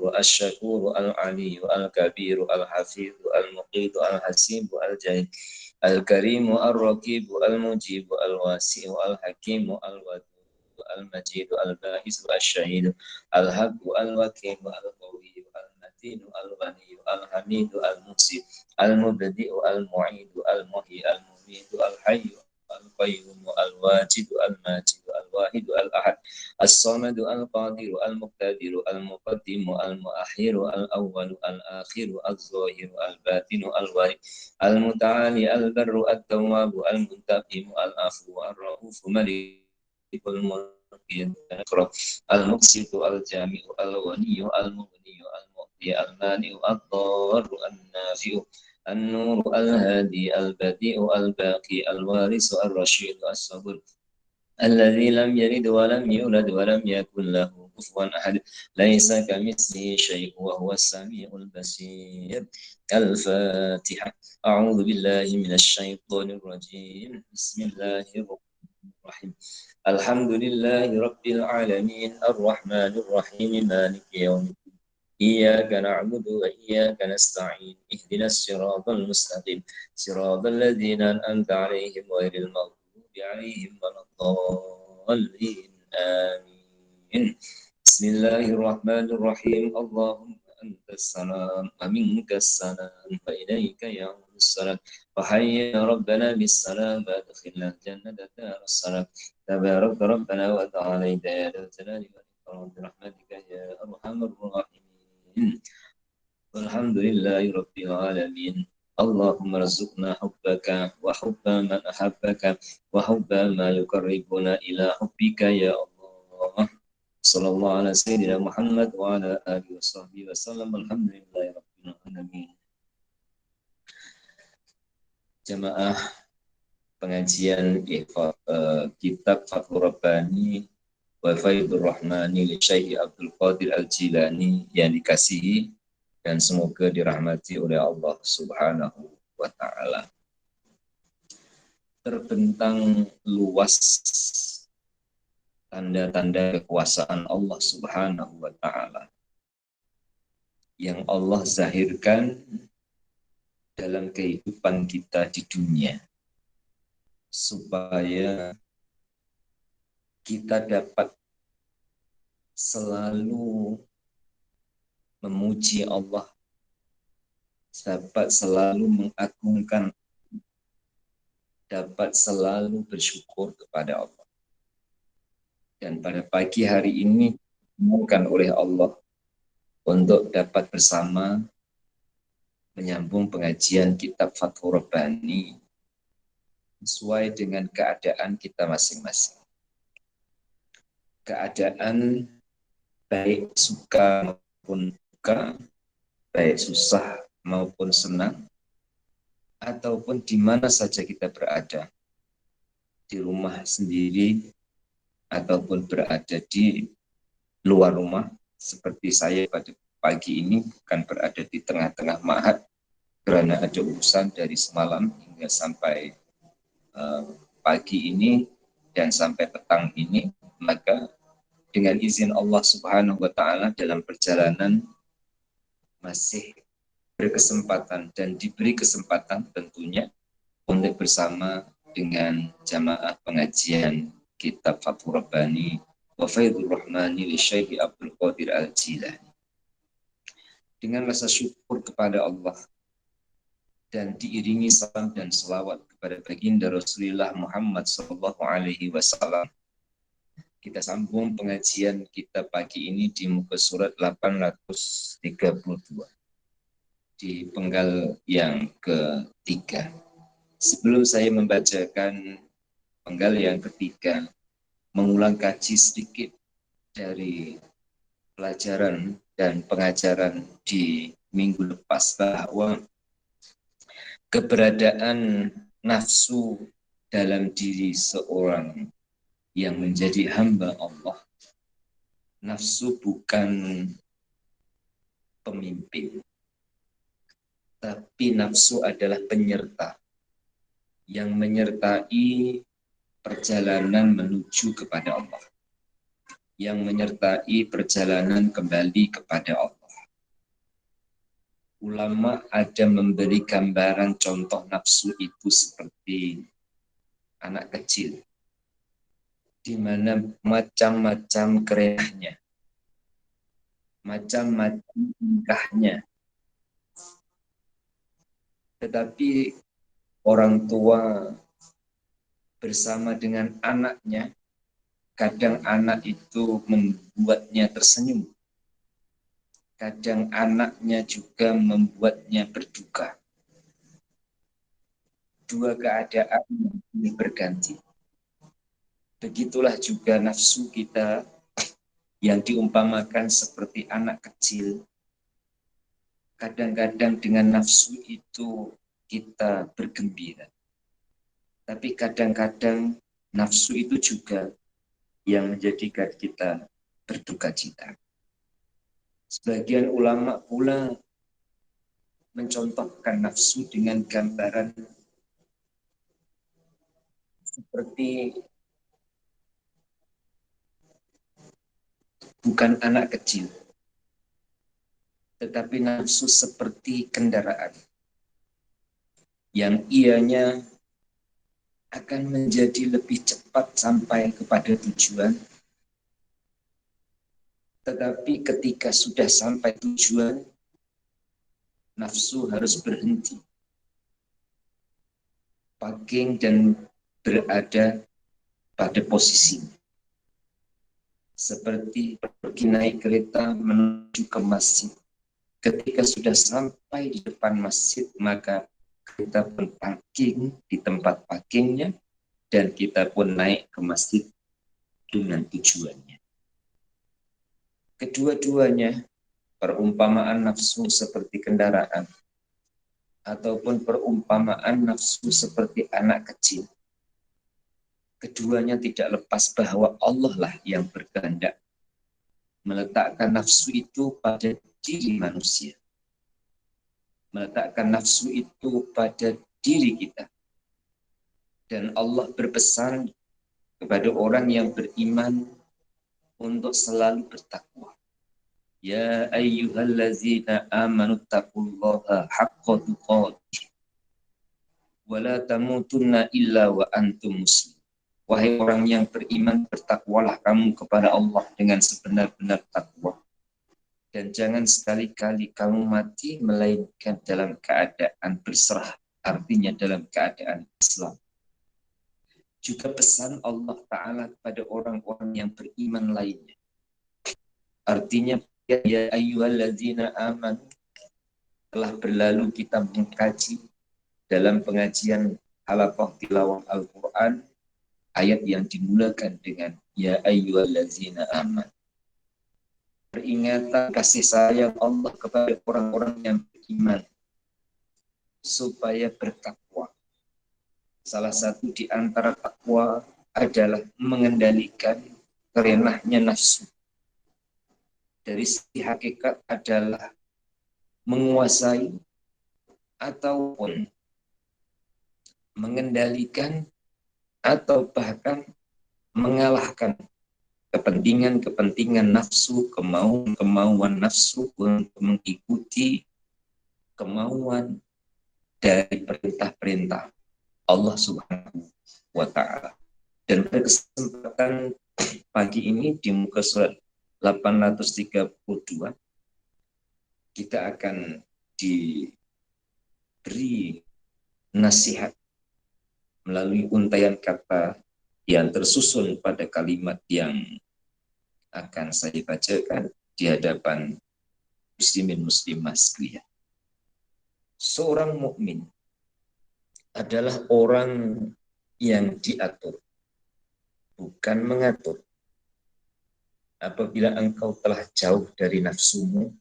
الغفور الشكور العلي الكبير الحفيظ المقيت الحسيب الجليل الكريم الرقيب المجيب الواسع الحكيم الودود المجيد البائس الشهيد الحق الوكيل القوي المتين الغني الحميد المحسن المبدئ المعيد المحيي المميت الحي القيوم الواجد الماجد الواحد الأحد الصمد القادر المقتدر المقدم المؤخر الأول الآخر الظاهر الباطن الوارث المتعالي البر التواب المنتقم العفو الرؤوف ملك الملك المقسط الجامع الغني المغني المعطي المانع الضار النافع النور الهادي البديع الباقي الوارث الرشيد الصبر الذي لم يلد ولم يولد ولم يكن له كفوا أحد ليس كمثله شيء وهو السميع البصير. الفاتحة. أعوذ بالله من الشيطان الرجيم. بسم الله الرحمن الرحيم. الحمد لله رب العالمين الرحمن الرحيم مالك يوم الدين إياك نعبد وإياك نستعين اهدنا الصراط المستقيم صراط الذين أنعمت عليهم غير المغضوب عليهم ولا الضالين آمين. بسم الله الرحمن الرحيم. اللهم أنت السلام ومنك السلام وإليك يعود السلام وحينا ربنا بالسلام وادخلنا الجنة دار السلام تبارك ربنا وتعالى يا ذا الجلال والإكرام برحمتك يا أرحم الراحمين. والحمد لله رب العالمين. اللهم ارزقنا حبك وحب من أحبك وحب ما يقربنا إلى حبك يا الله. صلى الله على سيدنا محمد وعلى آله وصحبه وسلم. الحمد لله رب العالمين. Jamaah pengajian kitab Fathur Rabbani wa Faidur Rahmani li Syekh Abdul Qadir Al-Jilani yang dikasihi dan semoga dirahmati oleh Allah Subhanahu wa Ta'ala. Terbentang luas tanda-tanda kekuasaan Allah Subhanahu wa Ta'ala yang Allah zahirkan dalam kehidupan kita di dunia, supaya kita dapat selalu memuji Allah, dapat selalu mengagungkan, dapat selalu bersyukur kepada Allah. Dan pada pagi hari ini dimudahkan oleh Allah untuk dapat bersama menyambung pengajian kitab Fathur Rabbani sesuai dengan keadaan kita masing-masing. Keadaan baik suka maupun duka, baik susah maupun senang, ataupun di mana saja kita berada, di rumah sendiri ataupun berada di luar rumah, seperti saya pada pagi ini bukan berada di tengah-tengah ma'had karena ada urusan dari semalam hingga sampai pagi ini dan sampai petang ini, maka dengan izin Allah Subhanahu wa Ta'ala dalam perjalanan masih berkesempatan dan diberi kesempatan tentunya untuk bersama dengan jamaah pengajian kitab Fathur Rabbani wa Faidur Rahmani li Syekh Abdul Qadir Al-Jilani, dengan rasa syukur kepada Allah dan diiringi salam dan selawat kepada baginda Rasulullah Muhammad sallallahu alaihi wasallam. Kita sambung pengajian kita pagi ini di muka surat 832 di penggal yang ketiga. Sebelum saya membacakan penggal yang ketiga, mengulang kaji sedikit dari pelajaran dan pengajaran di minggu lepas bahwa keberadaan nafsu dalam diri seorang yang menjadi hamba Allah. Nafsu bukan pemimpin, tapi nafsu adalah penyerta yang menyertai perjalanan menuju kepada Allah, yang menyertai perjalanan kembali kepada Allah. ulama ada memberi gambaran contoh nafsu itu seperti anak kecil, di mana macam-macam kerenahnya, macam-macam tingkahnya. Tetapi orang tua bersama dengan anaknya, kadang anak itu membuatnya tersenyum. Kadang anaknya juga membuatnya berduka. Dua keadaan yang berganti. Begitulah juga nafsu kita yang diumpamakan seperti anak kecil. Kadang-kadang dengan nafsu itu kita bergembira. Tapi kadang-kadang nafsu itu juga yang menjadikan kita berduka cita. Sebagian ulama pula mencontohkan nafsu dengan gambaran seperti bukan anak kecil, tetapi nafsu seperti kendaraan yang ianya akan menjadi lebih cepat sampai kepada tujuan, tetapi ketika sudah sampai tujuan, nafsu harus berhenti, parking dan berada pada posisinya. Seperti pergi naik kereta menuju ke masjid. Ketika sudah sampai di depan masjid, maka kita pun parking di tempat parkingnya, dan kita pun naik ke masjid dengan tujuannya. Kedua-duanya perumpamaan nafsu seperti kendaraan, ataupun perumpamaan nafsu seperti anak kecil. Keduanya tidak lepas bahwa Allah lah yang berkehendak meletakkan nafsu itu pada diri manusia. Meletakkan nafsu itu pada diri kita. Dan Allah berpesan kepada orang yang beriman untuk selalu bertakwa. Ya ayyuhallazina amanu taqullaha haqqa tuqatih wa la tamutunna illa wa antum muslimun. Wahai orang yang beriman, bertakwalah kamu kepada Allah dengan sebenar-benar takwa. Dan jangan sekali-kali kamu mati melainkan dalam keadaan berserah, artinya dalam keadaan Islam. Juga pesan Allah Ta'ala kepada orang-orang yang beriman lainnya. Artinya, ya ayyuhalladzina amanu, telah berlalu kita mengkaji dalam pengajian halaqah tilawah Al-Quran, ayat yang dimulakan dengan ya ayyuhalladzina amanu. Peringatan kasih sayang Allah kepada orang-orang yang beriman supaya bertakwa. Salah satu di antara takwa adalah mengendalikan kerenahnya nafsu. Dari sisi hakikat adalah menguasai ataupun mengendalikan atau bahkan mengalahkan kepentingan-kepentingan nafsu, kemauan nafsu untuk mengikuti kemauan dari perintah-perintah Allah Subhanahu wa Ta'ala. Dan pada kesempatan pagi ini di muka surat 832 kita akan diberi nasihat melalui untaian kata yang tersusun pada kalimat yang akan saya bacakan di hadapan muslimin muslimah sekalian. Seorang mukmin adalah orang yang diatur, bukan mengatur. Apabila engkau telah jauh dari nafsumu,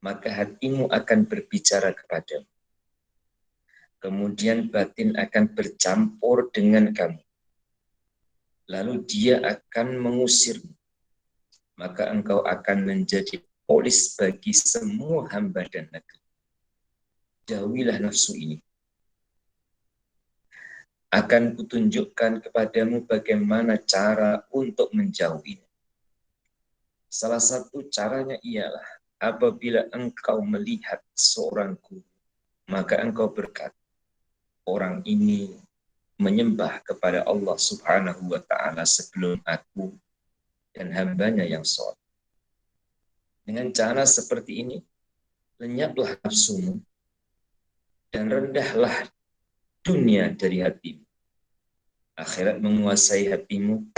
maka hatimu akan berbicara kepadamu. Kemudian batin akan bercampur dengan kamu. Lalu dia akan mengusirmu. Maka engkau akan menjadi polis bagi semua hamba dan negeri. Jauhilah nafsu ini. Akan kutunjukkan kepadamu bagaimana cara untuk menjauhinya. Salah satu caranya ialah apabila engkau melihat seorang guru, maka engkau berkata, orang ini menyembah kepada Allah Subhanahu wa Ta'ala sebelum aku dan hambanya yang soleh. Dengan cara seperti ini, lenyaplah nafsumu dan rendahlah dunia dari hatimu. Akhirat menguasai hatimu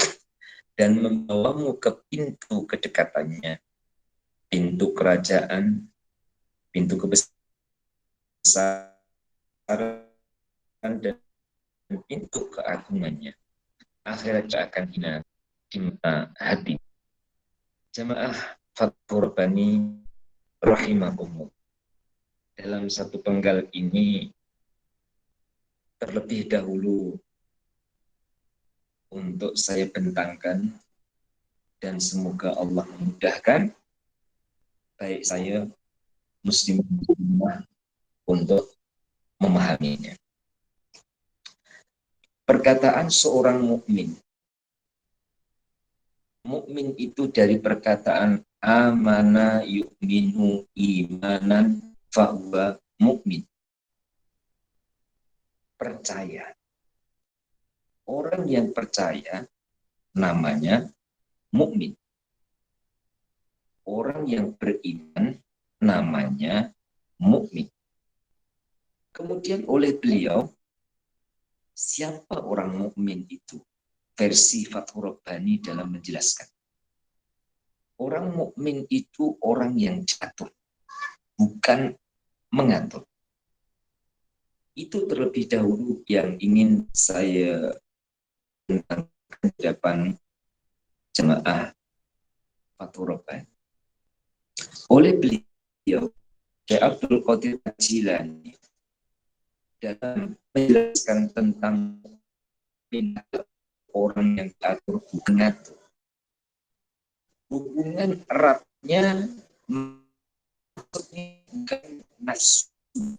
dan membawamu ke pintu kedekatannya, pintu kerajaan, pintu kebesaran, dan pintu keagungannya. Akhirat akan hina di hati. Jamaah Fathur Rabbani rahimakumullah. Dalam satu penggal ini terlebih dahulu untuk saya bentangkan dan semoga Allah memudahkan baik saya muslim untuk memahaminya. Perkataan seorang mukmin. Mukmin itu dari perkataan amana yu'minu imanan fahuwa mukmin. Percaya. Orang yang percaya namanya mukmin. Orang yang beriman namanya mukmin. Kemudian oleh beliau, siapa orang mukmin itu? Versi Fathur Rabbani dalam menjelaskan. Orang mukmin itu orang yang diatur, bukan mengatur. Itu terlebih dahulu yang ingin saya tentang depan jemaah Fathur Rabbani. Oleh beliau, Syekh Abdul Qadir Jilani dalam menjelaskan tentang orang yang diatur bukan ngatur. Hubungan eratnya maksudnya bukan nafsu,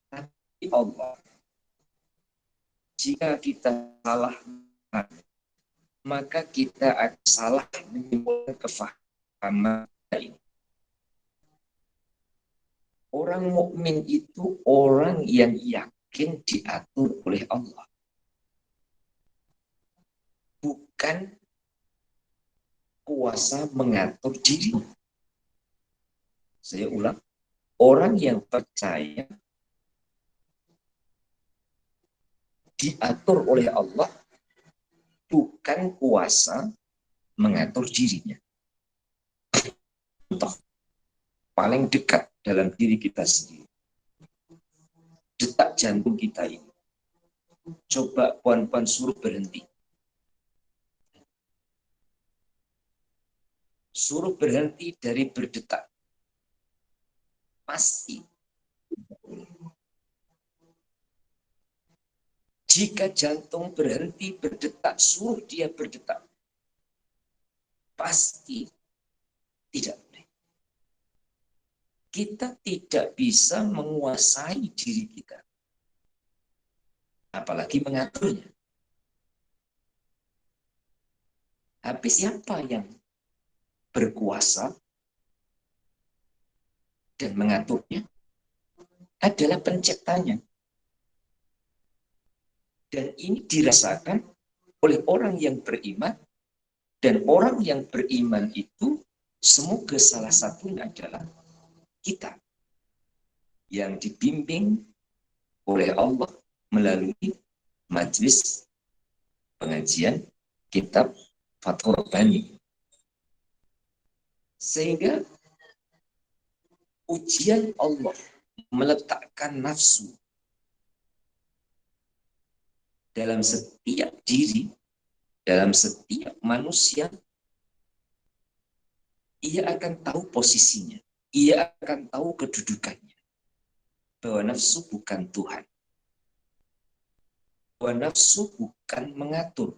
tapi Allah. Jika kita salah, maka kita akan salah menimbulkan kefahaman ini. Orang mukmin itu orang yang yakin diatur oleh Allah. Bukan kuasa mengatur diri. Saya ulang, orang yang percaya diatur oleh Allah bukan kuasa mengatur dirinya. Contoh paling dekat dalam diri kita sendiri. Detak jantung kita ini. Coba puan-puan suruh berhenti. Suruh berhenti dari berdetak. Pasti. Jika jantung berhenti berdetak, suruh dia berdetak. Pasti tidak boleh. Kita tidak bisa menguasai diri kita. Apalagi mengaturnya. Tapi siapa yang berkuasa dan mengaturnya? Adalah penciptanya. Dan ini dirasakan oleh orang yang beriman. Dan orang yang beriman itu semoga salah satunya adalah kita. Yang dibimbing oleh Allah melalui majelis pengajian kitab Fathur Rabbani. Sehingga ujian Allah meletakkan nafsu dalam setiap diri, dalam setiap manusia, ia akan tahu posisinya, ia akan tahu kedudukannya, bahwa nafsu bukan Tuhan, bahwa nafsu bukan mengatur,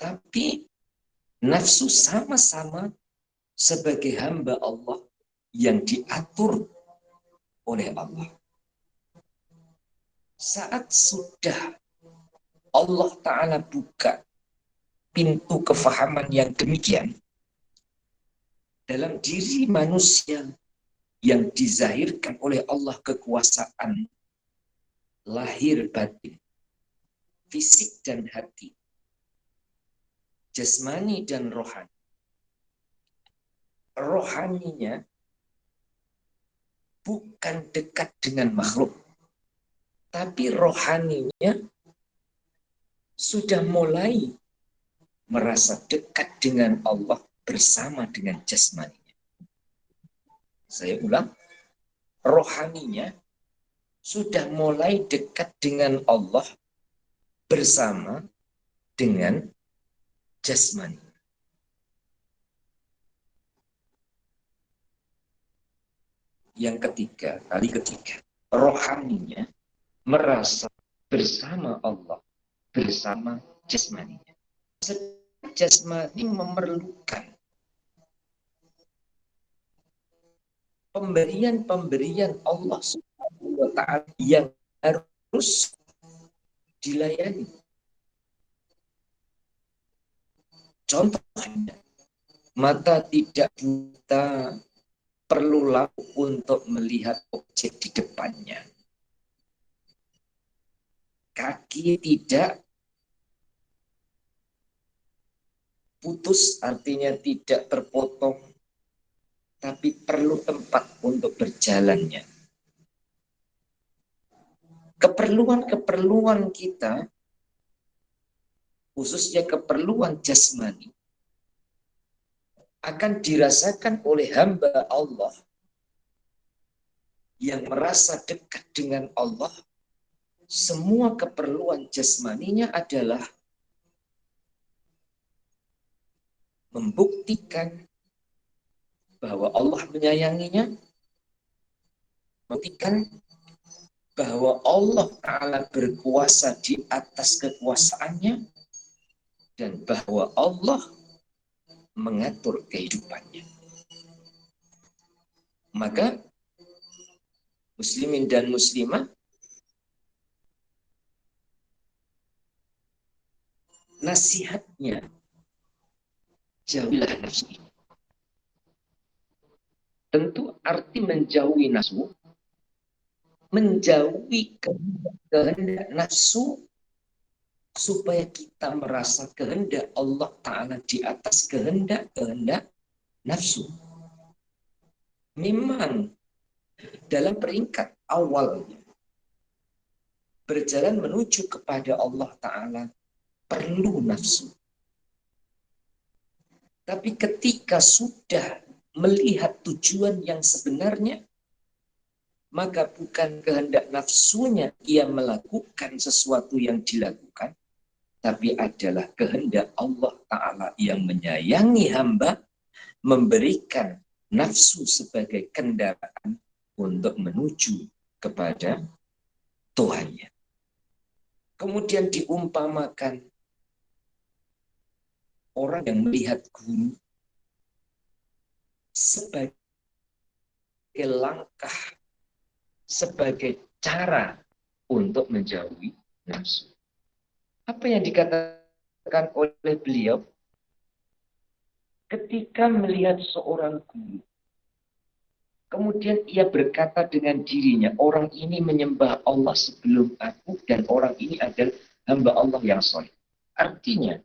tapi nafsu sama-sama sebagai hamba Allah yang diatur oleh Allah. Saat sudah Allah Ta'ala buka pintu kefahaman yang demikian, dalam diri manusia yang dizahirkan oleh Allah kekuasaan lahir batin, fisik dan hati, jasmani dan rohani. Rohaninya bukan dekat dengan makhluk, tapi rohaninya sudah mulai merasa dekat dengan Allah bersama dengan jasmaninya. Saya ulang, rohaninya sudah mulai dekat dengan Allah bersama dengan jasmani. Yang ketiga, kali ketiga, rohaninya merasa bersama Allah, bersama jasmaninya. Jasmani memerlukan pemberian-pemberian Allah Subhanahu wa Ta'ala yang harus dilayani. Contohnya, mata tidak buta perlu lampu untuk melihat objek di depannya. Kaki tidak putus, artinya tidak terpotong, tapi perlu tempat untuk berjalannya. Keperluan-keperluan kita, khususnya keperluan jasmani, akan dirasakan oleh hamba Allah yang merasa dekat dengan Allah. Semua keperluan jasmaninya adalah membuktikan bahwa Allah menyayanginya, membuktikan bahwa Allah Ta'ala berkuasa di atas kekuasaannya, dan bahwa Allah mengatur kehidupannya. Maka muslimin dan muslimah, nasihatnya, jauhilah nafsu ini. Tentu arti menjauhi nafsu, menjauhi kehendak nafsu, supaya kita merasa kehendak Allah Ta'ala di atas kehendak nafsu. Memang dalam peringkat awalnya berjalan menuju kepada Allah Ta'ala perlu nafsu. Tapi ketika sudah melihat tujuan yang sebenarnya, maka bukan kehendak nafsunya ia melakukan sesuatu yang dilakukan, tapi adalah kehendak Allah Ta'ala yang menyayangi hamba, memberikan nafsu sebagai kendaraan untuk menuju kepada Tuhannya. Kemudian diumpamakan orang yang melihat guru sebagai langkah, sebagai cara untuk menjauhi nafsu. Apa yang dikatakan oleh beliau? Ketika melihat seorang guru, kemudian ia berkata dengan dirinya, orang ini menyembah Allah sebelum aku, dan orang ini adalah hamba Allah yang soleh. Artinya,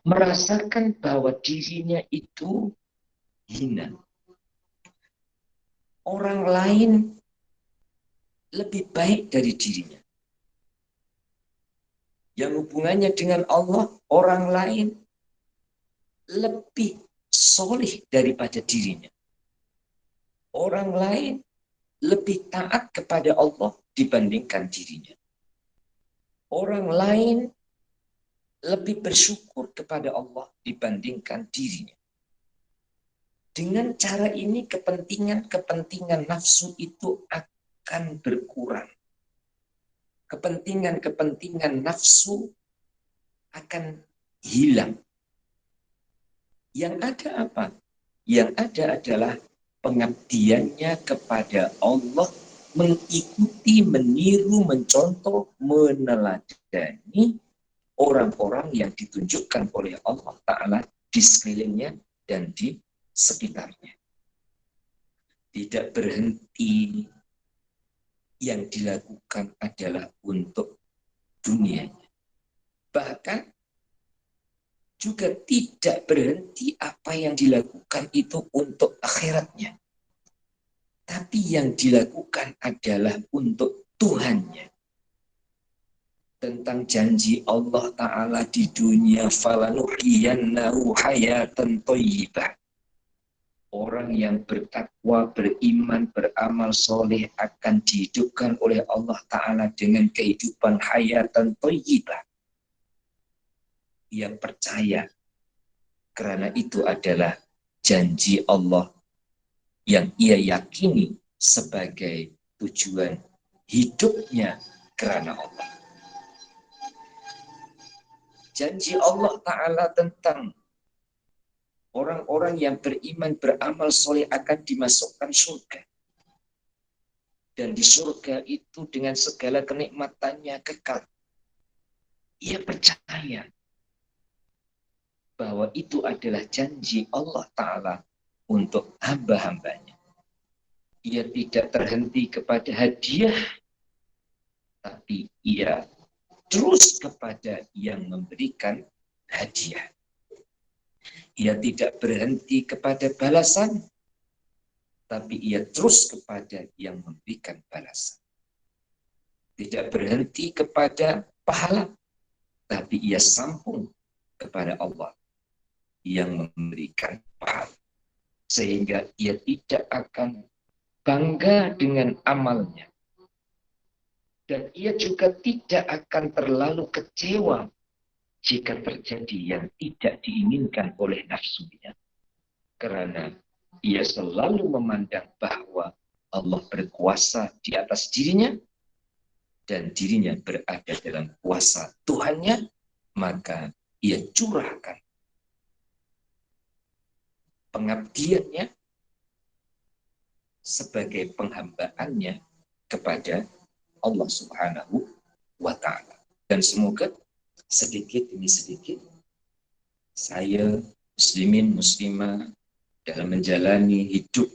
merasakan bahwa dirinya itu hina. Orang lain lebih baik dari dirinya. Yang hubungannya dengan Allah, orang lain lebih soleh daripada dirinya. Orang lain lebih taat kepada Allah dibandingkan dirinya. Orang lain lebih bersyukur kepada Allah dibandingkan dirinya. Dengan cara ini kepentingan nafsu itu akan berkurang. Kepentingan nafsu akan hilang. Yang ada apa? Yang ada adalah pengabdiannya kepada Allah, mengikuti, meniru, mencontoh, meneladani orang-orang yang ditunjukkan oleh Allah Ta'ala di sekelilingnya dan di sekitarnya. Tidak berhenti yang dilakukan adalah untuk dunianya. Bahkan juga tidak berhenti apa yang dilakukan itu untuk akhiratnya. Tapi yang dilakukan adalah untuk Tuhannya. Tentang janji Allah Ta'ala di dunia, falanuhyiyannahu hayatan thayyibah. Orang yang bertakwa, beriman, beramal soleh akan dihidupkan oleh Allah Ta'ala dengan kehidupan hayatan thayyibah. Ia percaya karena itu adalah janji Allah yang ia yakini sebagai tujuan hidupnya karena Allah. Janji Allah Ta'ala tentang orang-orang yang beriman, beramal soleh akan dimasukkan surga. Dan di surga itu dengan segala kenikmatannya kekal. Ia percaya bahwa itu adalah janji Allah Ta'ala untuk hamba-hambanya. Ia tidak terhenti kepada hadiah, tapi ia terus kepada yang memberikan hadiah. Ia tidak berhenti kepada balasan, tapi ia terus kepada yang memberikan balasan. Tidak berhenti kepada pahala, tapi ia sambung kepada Allah yang memberikan pahala. Sehingga ia tidak akan bangga dengan amalnya. Dan ia juga tidak akan terlalu kecewa jika terjadi yang tidak diinginkan oleh nafsunya. Karena ia selalu memandang bahwa Allah berkuasa di atas dirinya dan dirinya berada dalam kuasa Tuhannya, maka ia curahkan pengabdiannya sebagai penghambaannya kepada Allah Subhanahu wa Ta'ala. Dan semoga sedikit demi sedikit saya muslimin muslimah dalam menjalani hidup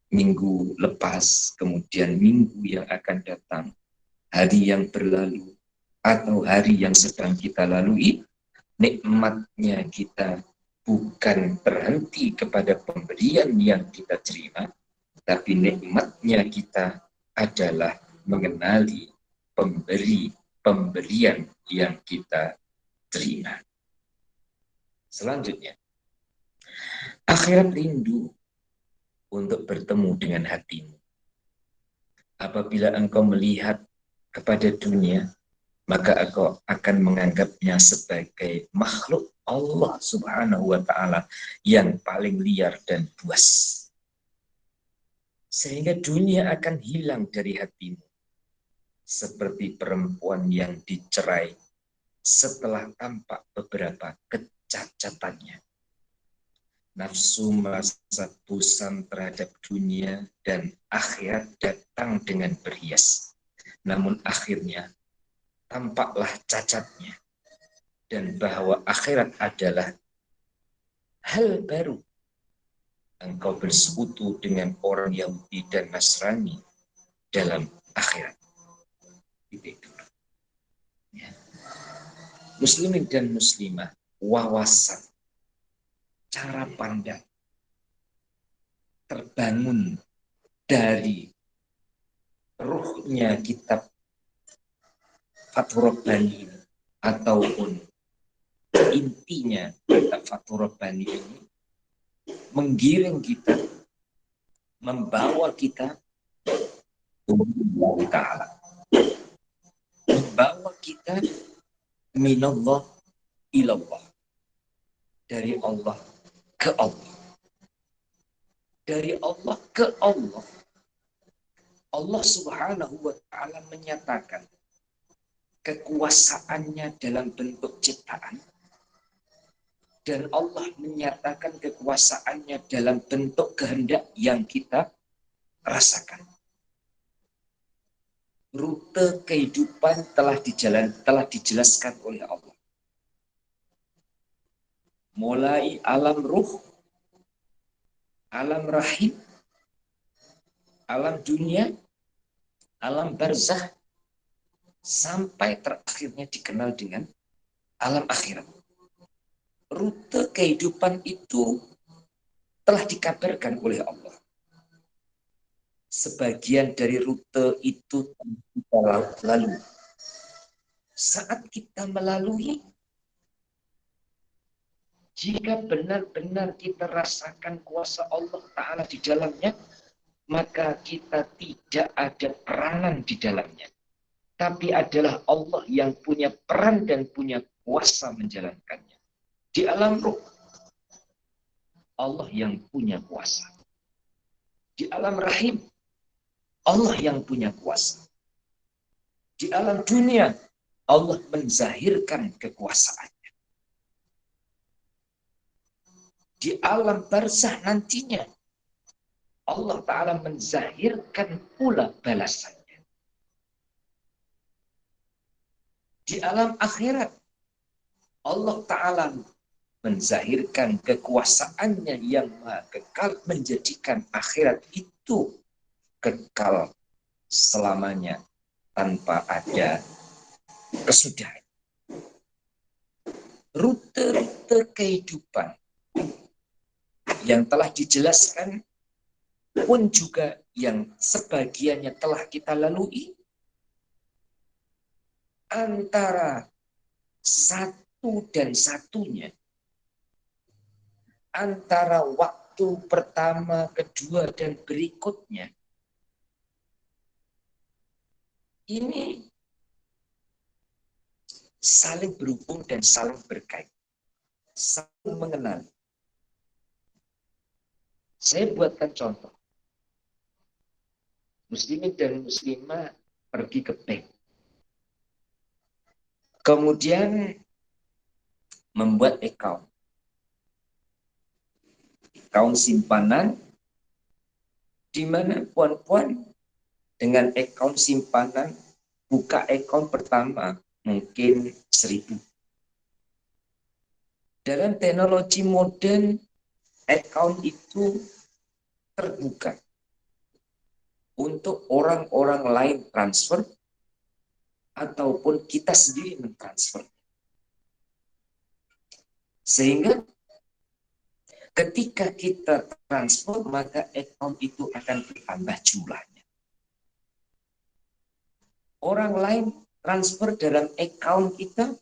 minggu lepas, kemudian minggu yang akan datang, hari yang berlalu atau hari yang sedang kita lalui, nikmatnya kita bukan berhenti kepada pemberian yang kita terima, tapi nikmatnya kita adalah mengenali pemberian yang kita terima. Selanjutnya, akhirat rindu untuk bertemu dengan hatimu. Apabila engkau melihat kepada dunia, maka engkau akan menganggapnya sebagai makhluk Allah Subhanahu wa Ta'ala yang paling liar dan buas. Sehingga dunia akan hilang dari hatimu. Seperti perempuan yang dicerai setelah tampak beberapa kecacatannya. Nafsu merasa bosan terhadap dunia dan akhirat datang dengan berhias. Namun akhirnya tampaklah cacatnya dan bahwa akhirat adalah hal baru. Engkau bersekutu dengan orang Yahudi dan Nasrani dalam akhirat. Itu. Ya. Muslimin dan muslimah, wawasan, cara pandang terbangun dari ruhnya kitab Fathur Rabbani ataupun intinya kitab Fathur Rabbani ini menggiring kita, membawa kita Allah Ta'ala, membawa kita minallah ilallah, dari Allah ke Allah, dari Allah ke Allah. Allah Subhanahu wa Ta'ala menyatakan kekuasaannya dalam bentuk ciptaan, dan Allah menyatakan kekuasaannya dalam bentuk kehendak yang kita rasakan. Rute kehidupan telah dijelaskan oleh Allah. Mulai alam ruh alam rahim, alam dunia, alam barzah, sampai terakhirnya dikenal dengan alam akhirat. Rute kehidupan itu telah dikabarkan oleh Allah. Sebagian dari rute itu kita lalui. Saat kita melalui, jika benar-benar kita rasakan kuasa Allah Ta'ala di dalamnya, maka kita tidak ada peranan di dalamnya. Tapi adalah Allah yang punya peran dan punya kuasa menjalankannya. Di alam ruh, Allah yang punya kuasa. Di alam rahim, Allah yang punya kuasa. Di alam dunia, Allah menzahirkan kekuasaannya. Di alam barzah nantinya, Allah Ta'ala menzahirkan pula balasannya. Di alam akhirat, Allah Ta'ala menzahirkan kekuasaannya yang maha kekal, menjadikan akhirat itu kekal selamanya tanpa ada kesudahan. Rute-rute kehidupan yang telah dijelaskan pun juga yang sebagiannya telah kita lalui, antara satu dan satunya, antara waktu pertama, kedua, dan berikutnya, ini saling berhubung dan saling berkait, saling mengenal. Saya buatkan contoh. Muslimin dan muslimah pergi ke bank. Kemudian membuat account simpanan, di mana puan-puan dengan account simpanan buka account pertama mungkin 1.000. Dalam teknologi modern, account itu terbuka untuk orang-orang lain transfer ataupun kita sendiri mentransfer. Sehingga ketika kita transfer, maka account itu akan bertambah jumlahnya. Orang lain transfer dalam account kita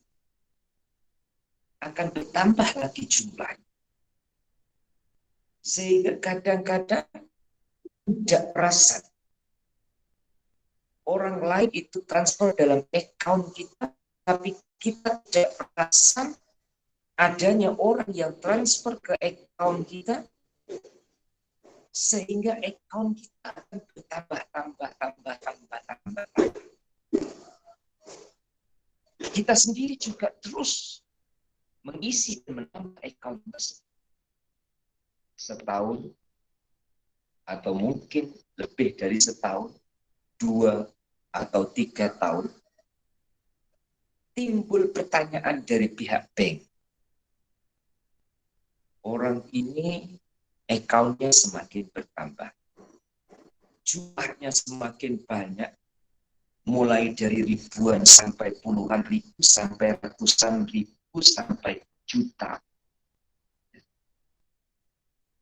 akan bertambah lagi jumlahnya. Sehingga kadang-kadang tidak perasan orang lain itu transfer dalam account kita, tapi kita tidak perasan adanya orang yang transfer ke account kita, sehingga account kita akan bertambah. Kita sendiri juga terus mengisi dan menambah account tersebut. Setahun atau mungkin lebih dari setahun, 2 atau 3 tahun, timbul pertanyaan dari pihak bank. Orang ini account-nya semakin bertambah, jumlahnya semakin banyak, mulai dari ribuan sampai puluhan ribu, sampai ratusan ribu, sampai juta.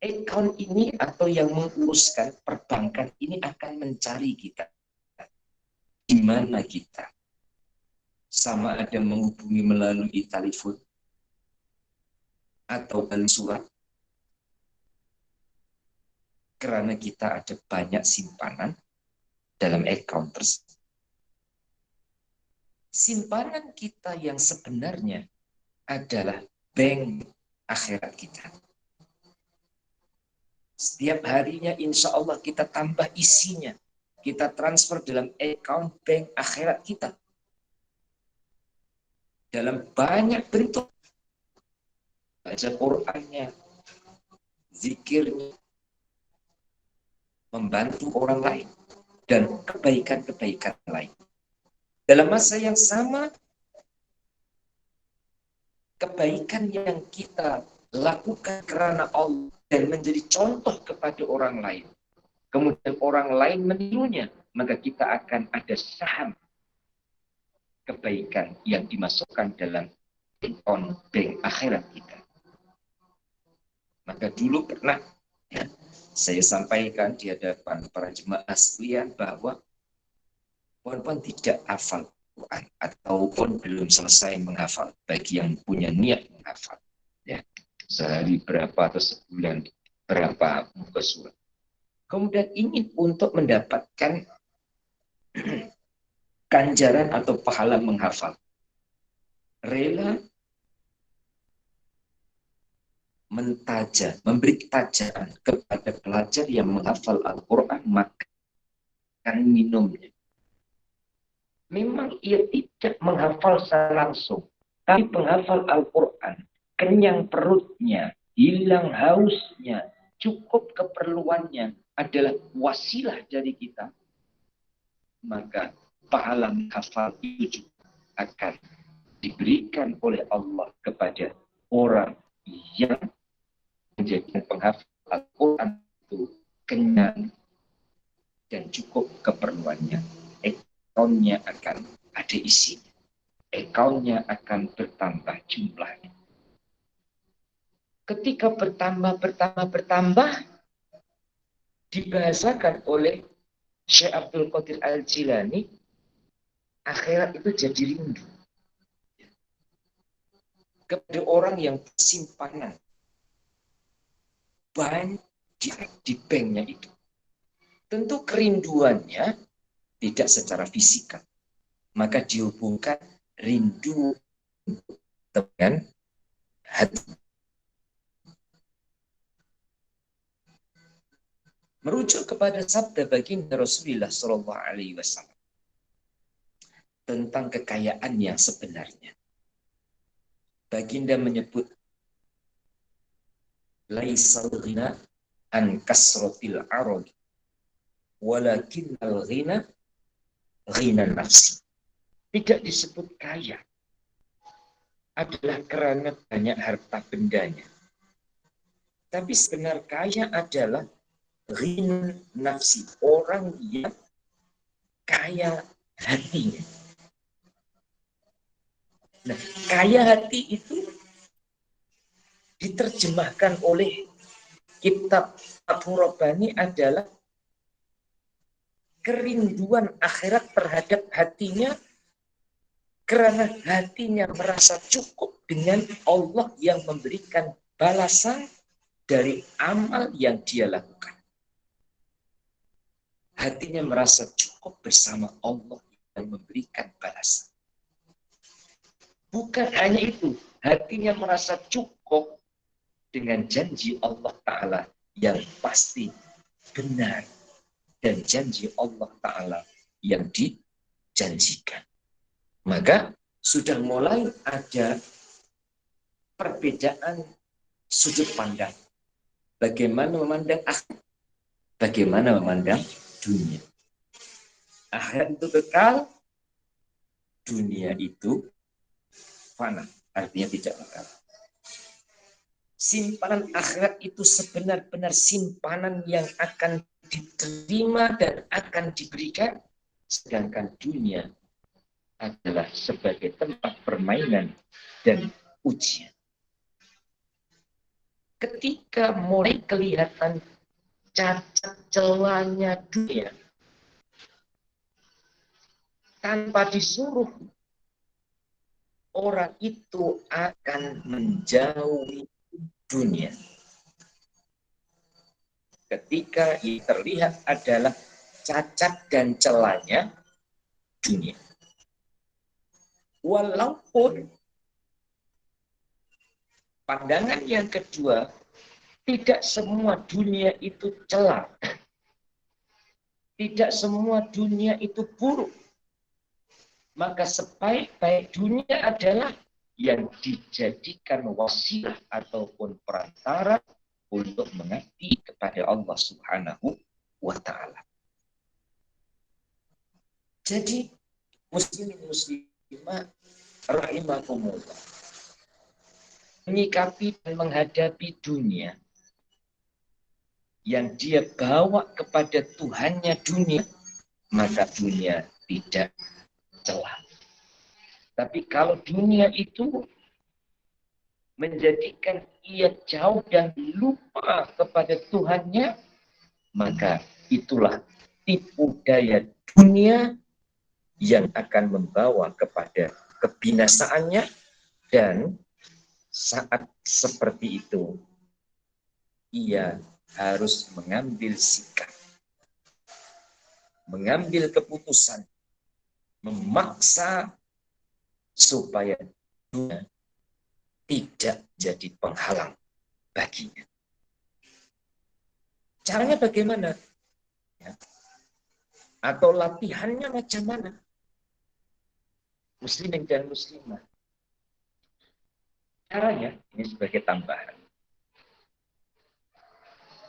Account ini atau yang menguruskan perbankan ini akan mencari kita. Di mana kita? Sama ada menghubungi melalui telepon atau melalui surat. Karena kita ada banyak simpanan dalam account tersebut. Simpanan kita yang sebenarnya adalah bank akhirat kita. Setiap harinya insya Allah kita tambah isinya. Kita transfer dalam account bank akhirat kita. Dalam banyak bentuk. Baca Qur'annya, zikirnya, membantu orang lain, dan kebaikan-kebaikan lain. Dalam masa yang sama, kebaikan yang kita lakukan karena Allah dan menjadi contoh kepada orang lain, kemudian orang lain menirunya, maka kita akan ada saham kebaikan yang dimasukkan dalam account bank akhirat kita. Maka dulu pernah ya, saya sampaikan di hadapan para jemaah sekalian bahwa walaupun tidak hafal Quran ataupun belum selesai menghafal, bagi yang punya niat menghafal, ya sehari berapa atau sebulan berapa muka surat, kemudian ingin untuk mendapatkan ganjaran atau pahala menghafal, rela memberi tajaan kepada pelajar yang menghafal Al-Quran, makan minumnya. Memang ia tidak menghafal secara langsung, tapi penghafal Al-Quran, kenyang perutnya, hilang hausnya, cukup keperluannya adalah wasilah dari kita, maka pahala menghafal itu juga akan diberikan oleh Allah kepada orang yang menjadikan penghafal Al-Quran itu kenyang dan cukup keperluannya. Akunnya akan ada isinya. Akunnya akan bertambah jumlahnya. Ketika bertambah, dibahasakan oleh Syekh Abdul Qadir Al-Jilani, akhirat itu jadi rindu kepada orang yang simpanan banyak di banknya itu. Tentu kerinduannya tidak secara fisika, maka dihubungkan rindu dengan hati. Merujuk kepada sabda baginda Rasulullah SAW tentang kekayaan yang sebenarnya. Baginda menyebut, laisal ghina an kasratil arad, walakinnal ghina ghina nafsi. Tidak disebut kaya adalah karena banyak harta bendanya, tapi sebenarnya kaya adalah ghina nafsi, orang yang kaya hatinya. Nah, kaya hati itu diterjemahkan oleh kitab Abu Rabbani adalah kerinduan akhirat terhadap hatinya, karena hatinya merasa cukup dengan Allah yang memberikan balasan dari amal yang dia lakukan. Hatinya merasa cukup bersama Allah yang memberikan balasan. Bukan hanya itu, hatinya merasa cukup dengan janji Allah Ta'ala yang pasti benar dan janji Allah Ta'ala yang dijanjikan. Maka sudah mulai ada perbedaan sudut pandang. Bagaimana memandang akhirat, bagaimana memandang dunia. Akhirat itu kekal, dunia itu fana, artinya tidak kekal. Simpanan akhirat itu sebenar-benar simpanan yang akan diterima dan akan diberikan, sedangkan dunia adalah sebagai tempat permainan dan ujian. Ketika mulai kelihatan cacat celahnya dunia, tanpa disuruh, orang itu akan menjauhi dunia. Ketika yang terlihat adalah cacat dan celahnya dunia. Walaupun pandangan yang kedua, tidak semua dunia itu celah. Tidak semua dunia itu buruk. Maka sebaik-baik dunia adalah yang dijadikan wasilah ataupun perantara untuk mengabdi kepada Allah Subhanahu wa Ta'ala. Jadi muslimin muslimah rahimakumullah, menyikapi dan menghadapi dunia yang dia bawa kepada Tuhannya dunia, maka dunia tidak celah. Tapi kalau dunia itu menjadikan ia jauh dan lupa kepada Tuhannya, maka itulah tipu daya dunia yang akan membawa kepada kebinasaannya. Dan saat seperti itu, ia harus mengambil sikap, mengambil keputusan, memaksa supaya dunia tidak jadi penghalang baginya. Caranya bagaimana? Ya. Atau latihannya macam mana? Muslimin dan muslimah. Caranya, ini sebagai tambahan.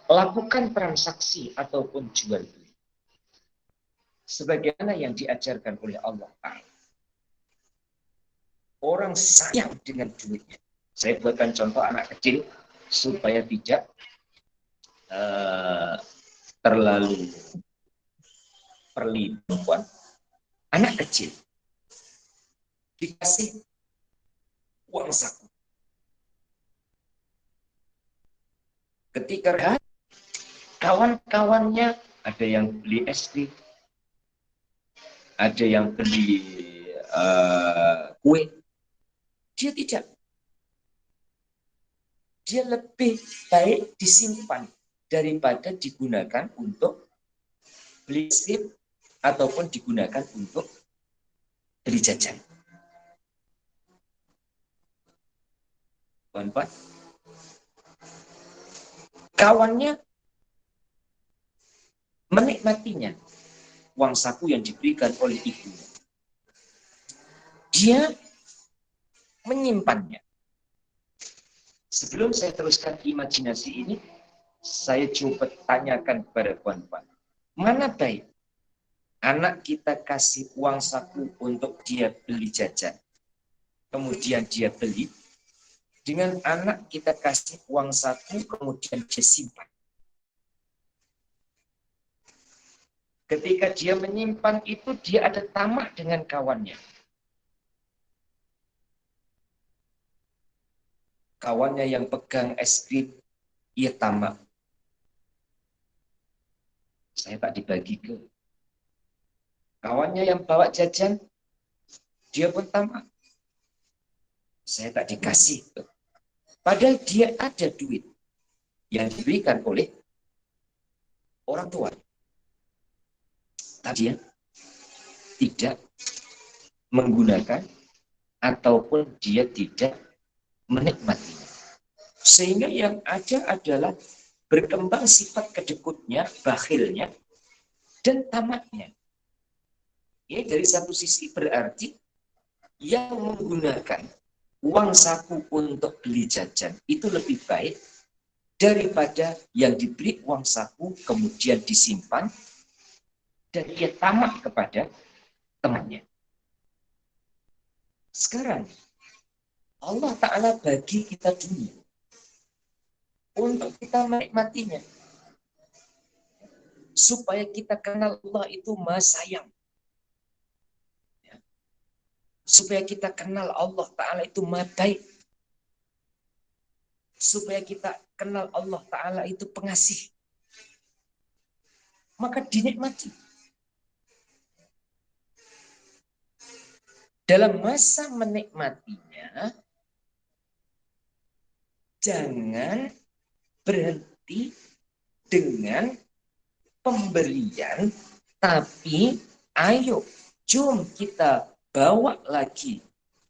Lakukan transaksi ataupun jual beli. Sebagaimana yang diajarkan oleh Allah Ta'ala. Orang sayang dengan duitnya. Saya buatkan contoh anak kecil supaya tidak terlalu perempuan. Anak kecil dikasih uang saku. Ketika kawan-kawannya ada yang beli es krim, ada yang beli kue, dia tidak. Dia lebih baik disimpan daripada digunakan untuk beli es krim ataupun digunakan untuk beli jajan. Kawan-kawan, kawannya menikmatinya uang saku yang diberikan oleh ibunya. Dia menyimpannya. Sebelum saya teruskan imajinasi ini, saya coba tanyakan kepada kawan-kawan, mana baik anak kita kasih uang saku untuk dia beli jajan, kemudian dia beli, dengan anak kita kasih uang saku, kemudian dia simpan. Ketika dia menyimpan itu, dia ada tamak dengan kawannya. Kawannya yang pegang es krim, ia tamak. Saya tak dibagi ke. Kawannya yang bawa jajan, dia pun tamak. Saya tak dikasih. Padahal dia ada duit yang diberikan oleh orang tua. Tapi dia tidak menggunakan ataupun dia tidak menikmatinya. Sehingga yang ada adalah berkembang sifat kedekutnya, bakhilnya, dan tamatnya. Ini dari satu sisi berarti yang menggunakan uang saku untuk beli jajan itu lebih baik daripada yang diberi uang saku kemudian disimpan dan ia tamak kepada temannya. Sekarang Allah Ta'ala bagi kita dunia untuk kita menikmatinya, supaya kita kenal Allah itu Maha Sayang, supaya kita kenal Allah Ta'ala itu Maha Baik, supaya kita kenal Allah Ta'ala itu pengasih. Maka dinikmati. Dalam masa menikmatinya, jangan berhenti dengan pemberian, tapi ayo, jom kita bawa lagi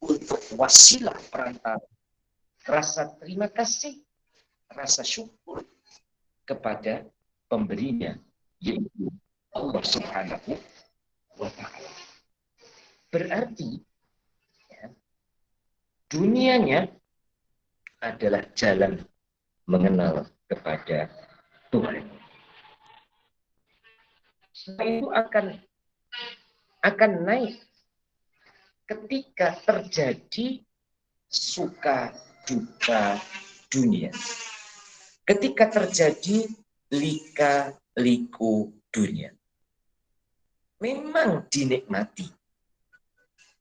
untuk wasilah perantara rasa terima kasih, rasa syukur kepada pemberinya, yaitu Allah Subhanahu wa Ta'ala. Berarti ya, dunianya adalah jalan mengenal kepada Tuhan. Setelah itu akan naik ketika terjadi suka duka dunia. Ketika terjadi lika-liku dunia. Memang dinikmati.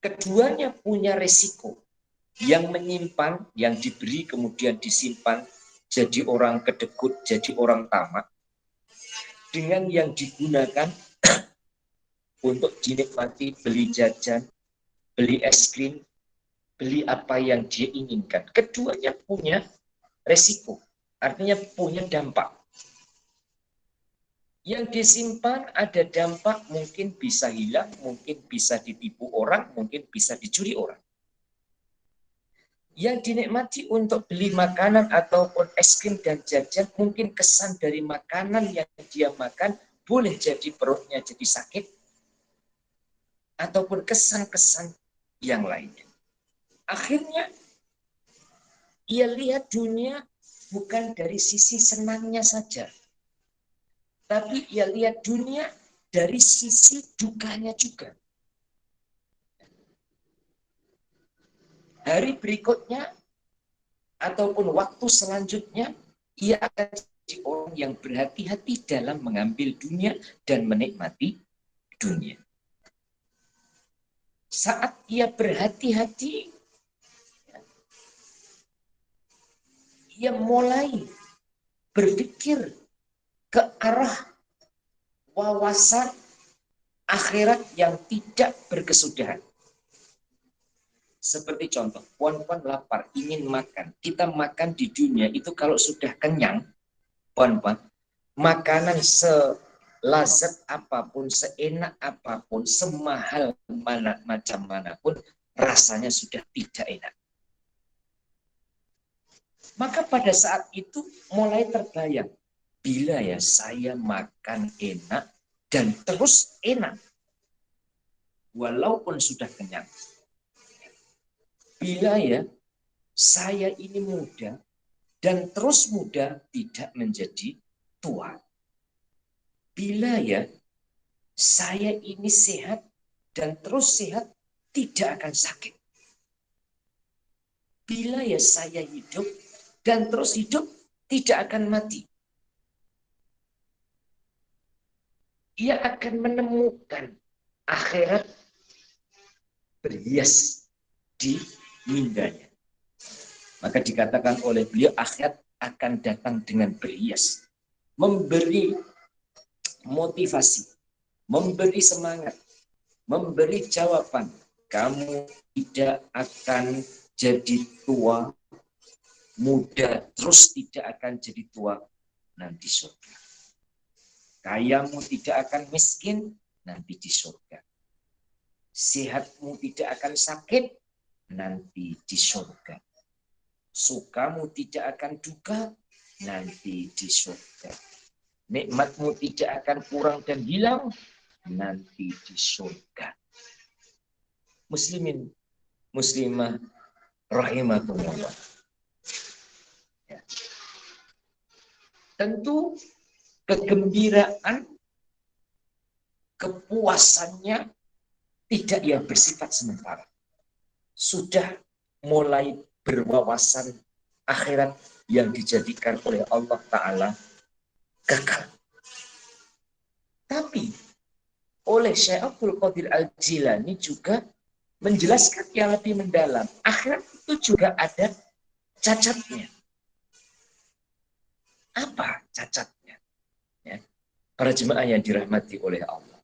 Keduanya punya resiko. Yang menyimpan, yang diberi kemudian disimpan, jadi orang kedekut, jadi orang tamak. Dengan yang digunakan untuk dinikmati, beli jajan, beli es krim, beli apa yang dia inginkan. Keduanya punya resiko, artinya punya dampak. Yang disimpan ada dampak, mungkin bisa hilang, mungkin bisa ditipu orang, mungkin bisa dicuri orang. Yang dinikmati untuk beli makanan ataupun es krim dan jajan, mungkin kesan dari makanan yang dia makan boleh jadi perutnya jadi sakit, ataupun kesan-kesan yang lainnya. Akhirnya ia lihat dunia bukan dari sisi senangnya saja, tapi ia lihat dunia dari sisi dukanya juga. Hari berikutnya ataupun waktu selanjutnya, ia akan jadi orang yang berhati-hati dalam mengambil dunia dan menikmati dunia. Saat ia berhati-hati, ia mulai berpikir ke arah wawasan akhirat yang tidak berkesudahan. Seperti contoh, puan-puan lapar, ingin makan. Kita makan di dunia itu kalau sudah kenyang, puan-puan, makanan selazat apapun, seenak apapun, semahal macam manapun, rasanya sudah tidak enak. Maka pada saat itu mulai terbayang, bila ya saya makan enak dan terus enak, walaupun sudah kenyang. Bila ya saya ini muda dan terus muda tidak menjadi tua. Bila ya saya ini sehat dan terus sehat tidak akan sakit. Bila ya saya hidup dan terus hidup tidak akan mati. Ia akan menemukan akhirat berhias di mindanya. Maka dikatakan oleh beliau, akhirat akan datang dengan berhias, memberi motivasi, memberi semangat, memberi jawaban. Kamu tidak akan jadi tua, muda terus tidak akan jadi tua nanti surga. Kayamu tidak akan miskin nanti di surga. Sehatmu tidak akan sakit nanti di surga. Sukamu tidak akan duka nanti di surga. Nikmatmu tidak akan kurang dan hilang nanti di surga. Muslimin, muslimah, rahimakumullah. Ya. Tentu kegembiraan, kepuasannya tidak yang bersifat sementara. Sudah mulai berwawasan akhirat yang dijadikan oleh Allah Ta'ala kekal. Tapi oleh Syekh Abdul Qadir Al-Jilani juga menjelaskan yang lebih mendalam. Akhirat itu juga ada cacatnya. Apa cacatnya? Ya. Para jemaah yang dirahmati oleh Allah.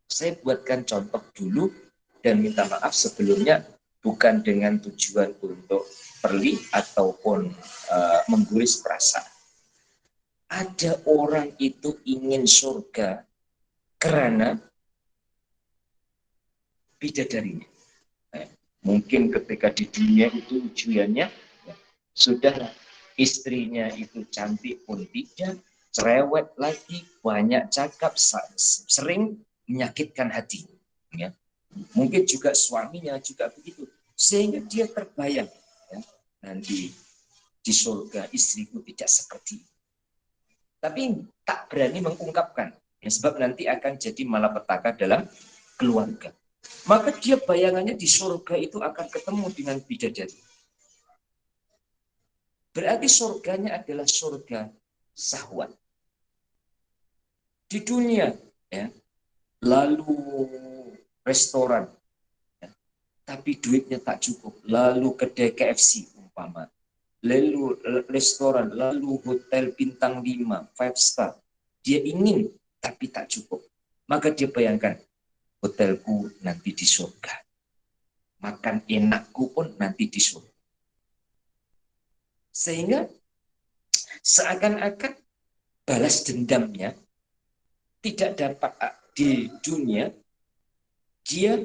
Saya buatkan contoh dulu dan minta maaf sebelumnya bukan dengan tujuan untuk perli ataupun mengguris perasaan. Ada orang itu ingin surga karena bidadarinya. Mungkin ketika di dunia itu tujuannya sudah istrinya itu cantik pun tidak, cerewet lagi, banyak cakap, sering menyakitkan hati. Ya. Mungkin juga suaminya juga begitu, sehingga dia terbayang ya, nanti di surga istriku tidak seperti itu. Tapi tak berani mengungkapkan ya, sebab nanti akan jadi malapetaka dalam keluarga. Maka dia bayangannya di surga itu akan ketemu dengan bidadari. Berarti surganya adalah surga syahwat. di dunia, ya, lalu restoran, ya, tapi duitnya tak cukup, lalu kedai KFC umpama, lalu restoran, lalu hotel bintang 5, 5 star, dia ingin tapi tak cukup, maka dia bayangkan, hotelku nanti di surga, makan enakku pun nanti di surga. Sehingga seakan-akan balas dendamnya tidak dapat di dunia, dia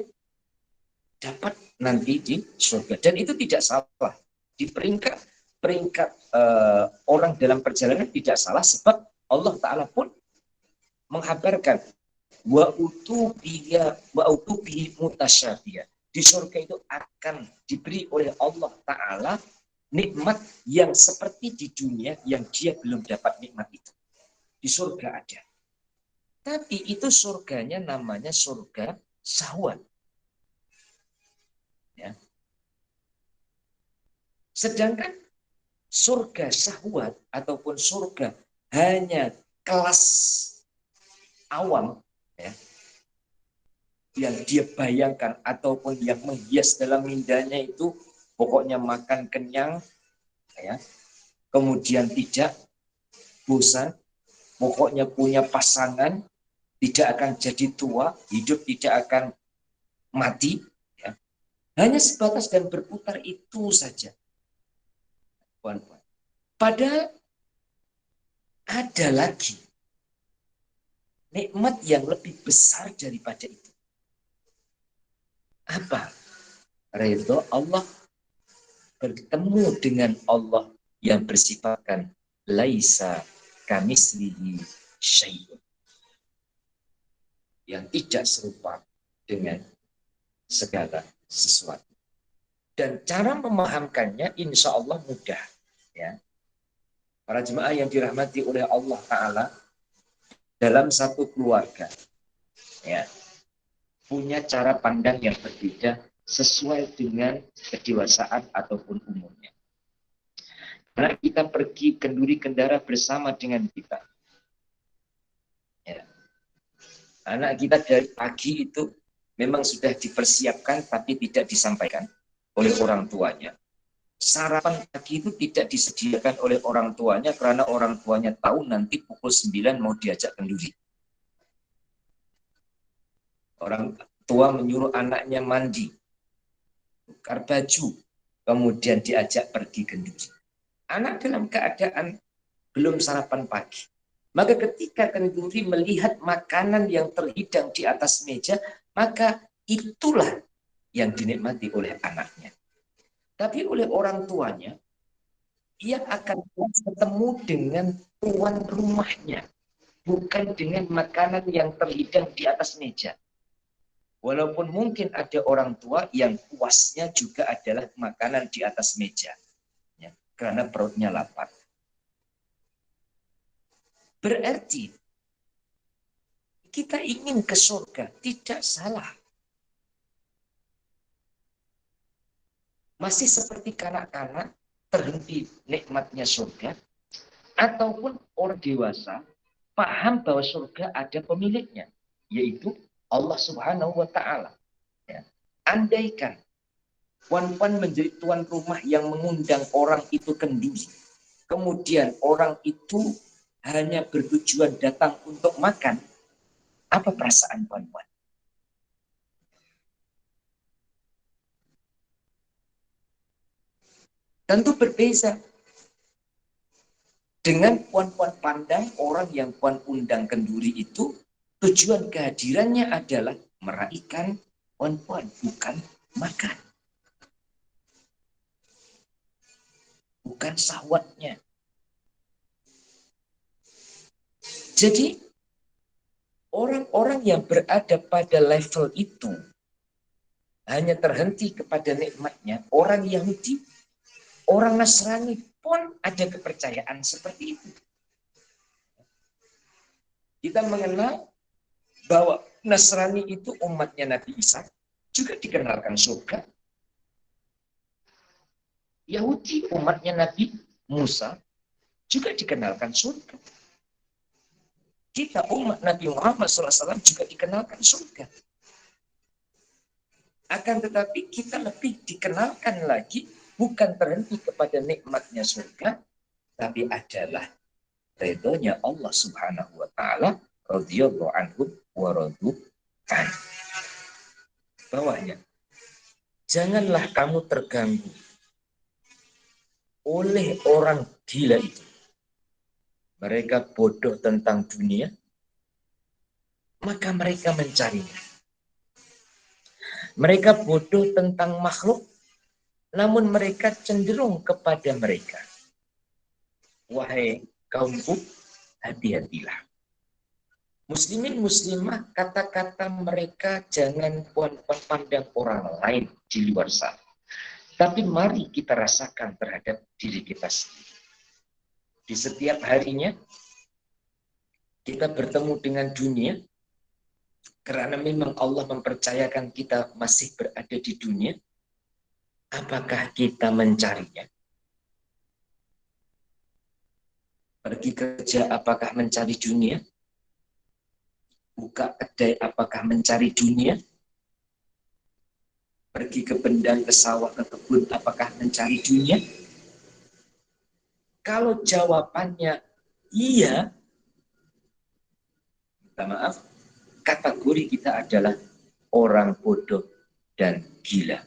dapat nanti di surga. Dan itu tidak salah. Di peringkat orang dalam perjalanan tidak salah, sebab Allah Ta'ala pun menghabarkan wa utubihi mutasyabiyah. Di surga itu akan diberi oleh Allah Ta'ala nikmat yang seperti di dunia yang dia belum dapat nikmat itu. Di surga ada. Tapi itu surganya namanya surga syahwat. Ya. Sedangkan surga syahwat ataupun surga hanya kelas awam, ya, yang dia bayangkan ataupun yang menghias dalam mindanya itu pokoknya makan kenyang, ya, kemudian tidak bosan, pokoknya punya pasangan, tidak akan jadi tua, hidup tidak akan mati, ya. Hanya sebatas dan berputar itu saja. Padahal ada lagi nikmat yang lebih besar daripada itu. Apa? Ridho Allah, bertemu dengan Allah yang bersifatkan laisa kamislihi syai'un, yang tidak serupa dengan segala sesuatu. Dan cara memahamkannya insya Allah mudah, ya. Para jemaah yang dirahmati oleh Allah Ta'ala, dalam satu keluarga, ya, punya cara pandang yang berbeda sesuai dengan kedewasaan ataupun umurnya. Karena kita pergi kenduri kendara bersama dengan kita, ya. Anak kita dari pagi itu memang sudah dipersiapkan tapi tidak disampaikan oleh orang tuanya. Sarapan pagi itu tidak disediakan oleh orang tuanya karena orang tuanya tahu nanti pukul 9 mau diajak kenduri. Orang tua menyuruh anaknya mandi, tukar baju, kemudian diajak pergi kenduri. Anak dalam keadaan belum sarapan pagi. Maka ketika kenduri melihat makanan yang terhidang di atas meja, maka itulah yang dinikmati oleh anaknya. Tapi oleh orang tuanya, ia akan ketemu dengan tuan rumahnya, bukan dengan makanan yang terhidang di atas meja. Walaupun mungkin ada orang tua yang puasnya juga adalah makanan di atas meja, ya, karena perutnya lapar. Berarti kita ingin ke surga, tidak salah. Masih seperti kanak-kanak terhenti nikmatnya surga, ataupun orang dewasa paham bahwa surga ada pemiliknya, yaitu Allah Subhanahu wa Ta'ala. Ya. Andaikan puan-puan menjadi tuan rumah yang mengundang orang itu kenduri, kemudian orang itu hanya bertujuan datang untuk makan, apa perasaan puan-puan? Tentu berbeza dengan puan-puan pandang orang yang puan undang kenduri itu, tujuan kehadirannya adalah meraihkan puan-puan, bukan makan, bukan syahwatnya. Jadi orang-orang yang berada pada level itu hanya terhenti kepada nikmatnya. Orang Yahudi, orang Nasrani pun ada kepercayaan seperti itu. Kita mengenal bahwa Nasrani itu umatnya Nabi Isa, juga dikenalkan surga. Yahudi umatnya Nabi Musa, juga dikenalkan surga. Kita umat Nabi Muhammad SAW juga dikenalkan surga. Akan tetapi kita lebih dikenalkan lagi bukan berhenti kepada nikmatnya surga, tapi adalah ridhonya Allah Subhanahu wa taala, radhiyallahu anhu wa radu an. Bawahnya, janganlah kamu terganggu oleh orang gila itu. Mereka bodoh tentang dunia, maka mereka mencarinya. Mereka bodoh tentang makhluk, namun mereka cenderung kepada mereka. Wahai kaumku, hati-hatilah. Muslimin muslimah, kata-kata mereka jangan pandang orang lain di luar sana. Tapi mari kita rasakan terhadap diri kita sendiri. Di setiap harinya, kita bertemu dengan dunia, karena memang Allah mempercayakan kita masih berada di dunia. Apakah kita mencarinya? Pergi kerja, apakah mencari dunia? Buka kedai, apakah mencari dunia? Pergi ke bendang, ke sawah, ke kebun, apakah mencari dunia? Kalau jawabannya iya, minta maaf, kategori kita adalah orang bodoh dan gila.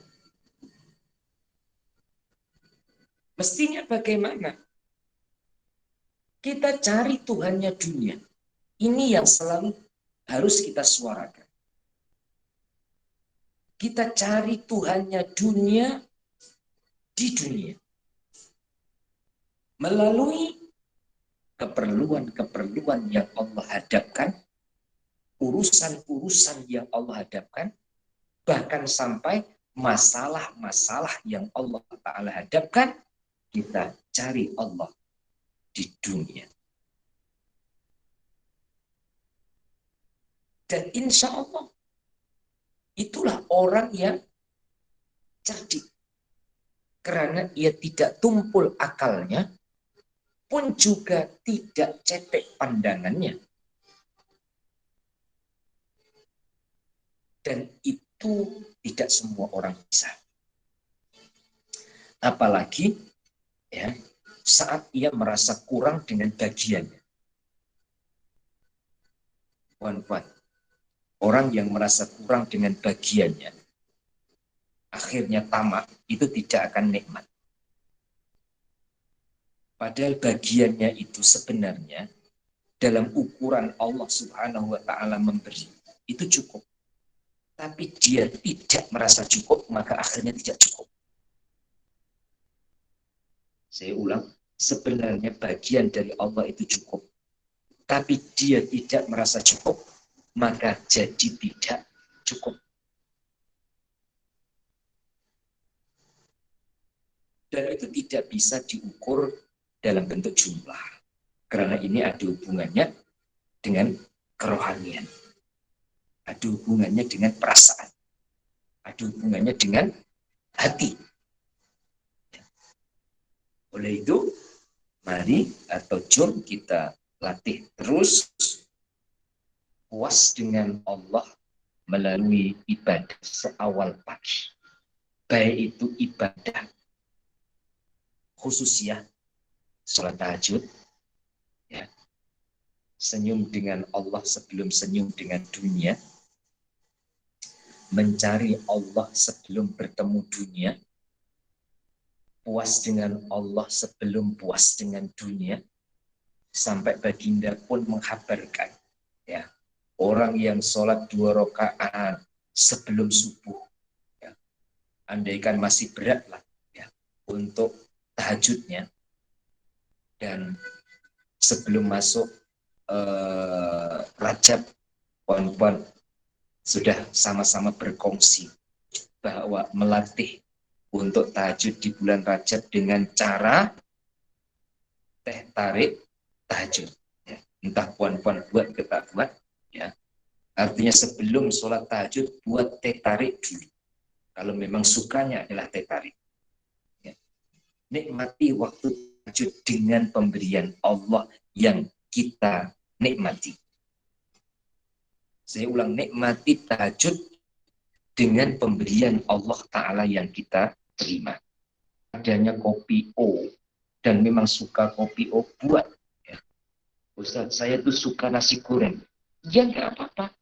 Mestinya bagaimana? Kita cari Tuhannya dunia. Ini yang selalu harus kita suarakan. Kita cari Tuhannya dunia di dunia. Melalui keperluan-keperluan yang Allah hadapkan, urusan-urusan yang Allah hadapkan, bahkan sampai masalah-masalah yang Allah Ta'ala hadapkan, kita cari Allah di dunia. Dan insya Allah, itulah orang yang cerdik. Karena ia tidak tumpul akalnya, pun juga tidak cetek pandangannya. Dan itu tidak semua orang bisa. Apalagi ya, saat ia merasa kurang dengan bagiannya. Puan-puan, orang yang merasa kurang dengan bagiannya, akhirnya tamak, itu tidak akan nikmat. Padahal bagiannya itu sebenarnya dalam ukuran Allah Subhanahu wa Ta'ala memberi, itu cukup. Tapi dia tidak merasa cukup, maka akhirnya tidak cukup. Saya ulang, sebenarnya bagian dari Allah itu cukup. Tapi dia tidak merasa cukup, maka jadi tidak cukup. Dan itu tidak bisa diukur dalam bentuk jumlah. Karena ini ada hubungannya dengan kerohanian. Ada hubungannya dengan perasaan. Ada hubungannya dengan hati. Oleh itu, mari atau jom kita latih terus puas dengan Allah melalui ibadah seawal pagi. Baik itu ibadah khususnya sholat tahajud, ya, senyum dengan Allah sebelum senyum dengan dunia, mencari Allah sebelum bertemu dunia, puas dengan Allah sebelum puas dengan dunia, sampai baginda pun menghabarkan, ya, orang yang sholat 2 rakaat sebelum subuh, ya, andaikan masih berat lah, ya, untuk tahajudnya, dan sebelum masuk Rajab, puan-puan sudah sama-sama berkongsi bahwa melatih untuk tahajud di bulan Rajab dengan cara teh tarik tahajud. Ya, entah puan-puan buat ke tak buat, ya. Artinya sebelum sholat tahajud buat teh tarik dulu. Kalau memang sukanya adalah teh tarik. Ya. Nikmati waktu tahajud dengan pemberian Allah yang kita nikmati. Saya ulang, nikmati tahajud dengan pemberian Allah Ta'ala yang kita terima. Adanya kopi O, dan memang suka kopi O, buat. Ya. Ustaz, saya tuh suka nasi goreng. Ya nggak apa-apa.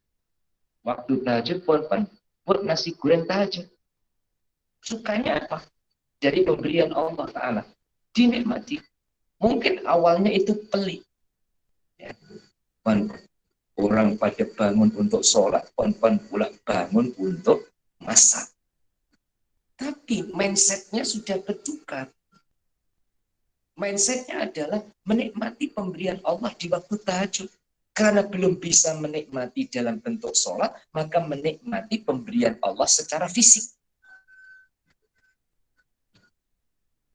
Waktu tahajud, buat nasi goreng tahajud. Sukanya apa? Dari pemberian Allah Ta'ala. Dinikmati. Mungkin awalnya itu pelik. Ya. Orang pada bangun untuk sholat, pun pula bangun untuk masak. Tapi mindsetnya sudah bertukar. Mindsetnya adalah menikmati pemberian Allah di waktu tahajud. Karena belum bisa menikmati dalam bentuk sholat, maka menikmati pemberian Allah secara fisik.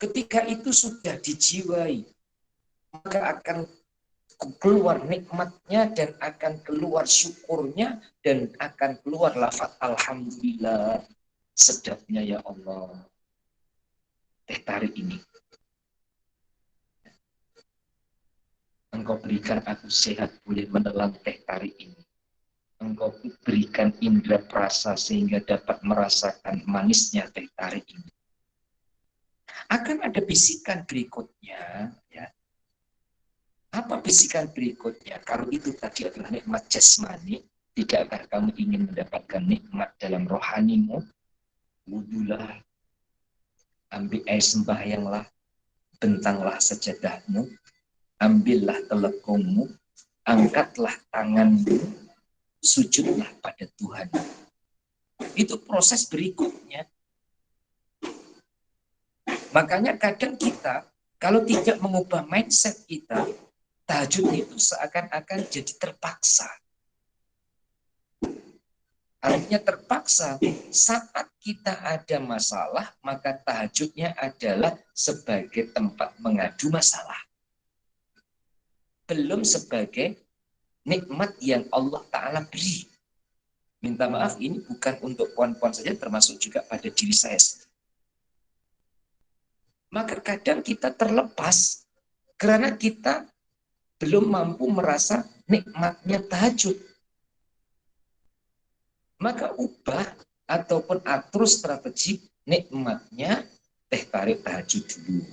Ketika itu sudah dijiwai, maka akan keluar nikmatnya dan akan keluar syukurnya dan akan keluar lafaz alhamdulillah, sedapnya ya Allah teh tarik ini. Engkau berikan aku sehat boleh menelan teh tarik ini. Engkau berikan indera perasa sehingga dapat merasakan manisnya teh tarik ini. Akan ada bisikan berikutnya, ya. Apa bisikan berikutnya? Kalau itu tadi adalah nikmat jasmani, tidakkah kamu ingin mendapatkan nikmat dalam rohanimu? Wudulah, ambil air sembahyanglah, bentanglah sajadahmu, ambillah telekungmu, angkatlah tanganmu, sujudlah pada Tuhan. Itu proses berikutnya. Makanya kadang kita, kalau tidak mengubah mindset kita, tahajud itu seakan-akan jadi terpaksa. Artinya terpaksa, saat kita ada masalah, maka tahajudnya adalah sebagai tempat mengadu masalah. Belum sebagai nikmat yang Allah Ta'ala beri. Minta maaf, ini bukan untuk puan-puan saja, termasuk juga pada diri saya. Maka kadang kita terlepas karena kita belum mampu merasa nikmatnya tahajud. Maka ubah ataupun atur strategi nikmatnya teh tarik tahajud dulu.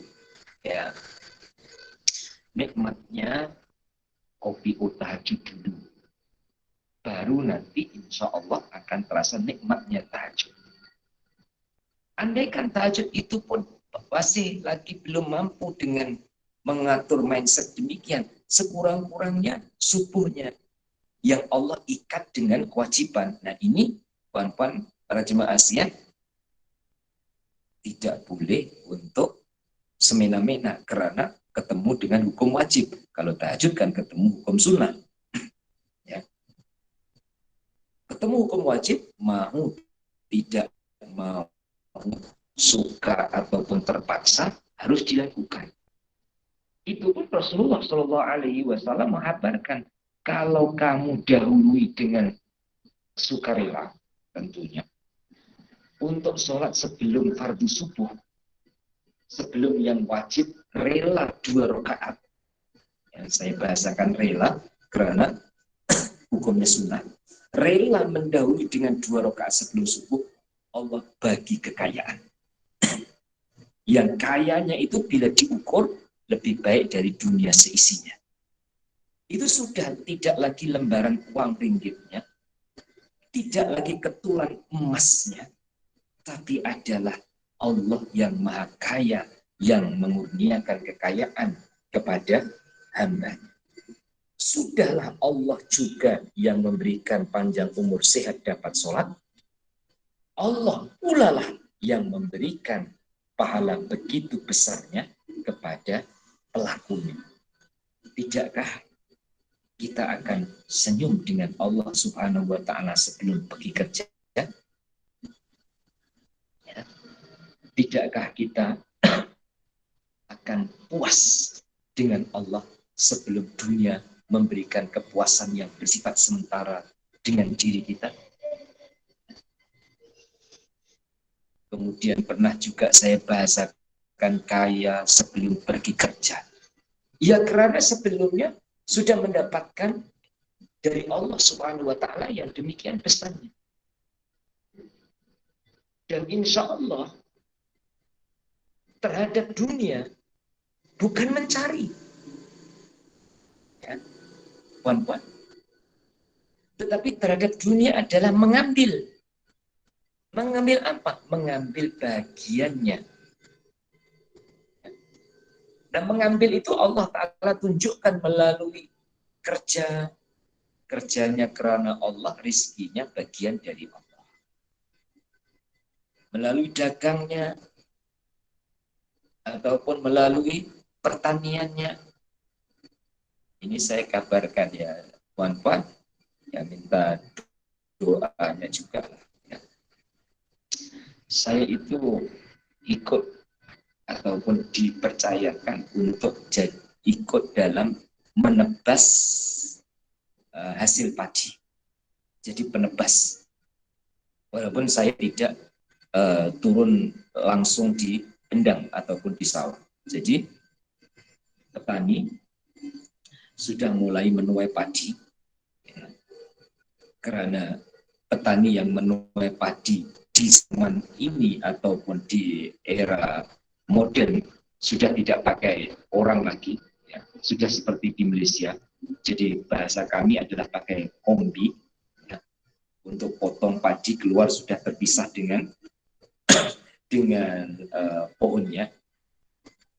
Ya. Nikmatnya kopi tahajud dulu. Baru nanti insya Allah akan terasa nikmatnya tahajud. Andaikan tahajud itu pun masih lagi belum mampu dengan mengatur mindset demikian, sekurang-kurangnya subuhnya yang Allah ikat dengan kewajiban. Nah ini, puan-puan para jemaah Asia, tidak boleh untuk semena-mena karena ketemu dengan hukum wajib. Kalau tahajud kan ketemu hukum sunnah. Ya. Ketemu hukum wajib, mau tidak mau, suka ataupun terpaksa, harus dilakukan. Itu pun Rasulullah Shallallahu Alaihi Wasallam mengabarkan, kalau kamu dahului dengan sukarela, tentunya untuk sholat sebelum fardu subuh, sebelum yang wajib, rela 2 rakaat. Yang saya bahasakan rela karena hukumnya sunnah. Rela mendahului dengan 2 rakaat sebelum subuh, Allah bagi kekayaan. Yang kayanya itu bila diukur lebih baik dari dunia seisinya. Itu sudah tidak lagi lembaran uang ringgitnya, tidak lagi ketulan emasnya, tapi adalah Allah yang maha kaya yang mengurniakan kekayaan kepada hamba. Sudahlah Allah juga yang memberikan panjang umur sehat dapat sholat. Allah pula lah yang memberikan pahala begitu besarnya kepada pelakunya. Tidakkah kita akan senyum dengan Allah Subhanahu wa Ta'ala sebelum pergi kerja? Ya. Tidakkah kita akan puas dengan Allah sebelum dunia memberikan kepuasan yang bersifat sementara dengan diri kita? Kemudian pernah juga saya bahasakan kaya sebelum pergi kerja. Ya karena sebelumnya sudah mendapatkan dari Allah Subhanahu wa Ta'ala yang demikian besarnya. Dan insya Allah terhadap dunia bukan mencari, ya, puan-puan, tetapi terhadap dunia adalah mengambil. Mengambil apa? Mengambil bagiannya. Dan mengambil itu Allah Ta'ala tunjukkan melalui kerjanya karena Allah, rizkinya bagian dari Allah. Melalui dagangnya, ataupun melalui pertaniannya. Ini saya kabarkan ya, puan-puan, ya minta doanya juga. Ya. Saya itu ikut ataupun dipercayakan untuk ikut dalam menebas hasil padi. Jadi penebas. Walaupun saya tidak turun langsung di endang ataupun di sawah. Jadi petani sudah mulai menuai padi, ya, karena petani yang menuai padi di zaman ini ataupun di era modern sudah tidak pakai orang lagi, ya, sudah seperti di Malaysia. Jadi bahasa kami adalah pakai kombi, ya, untuk potong padi keluar sudah terpisah dengan pohonnya.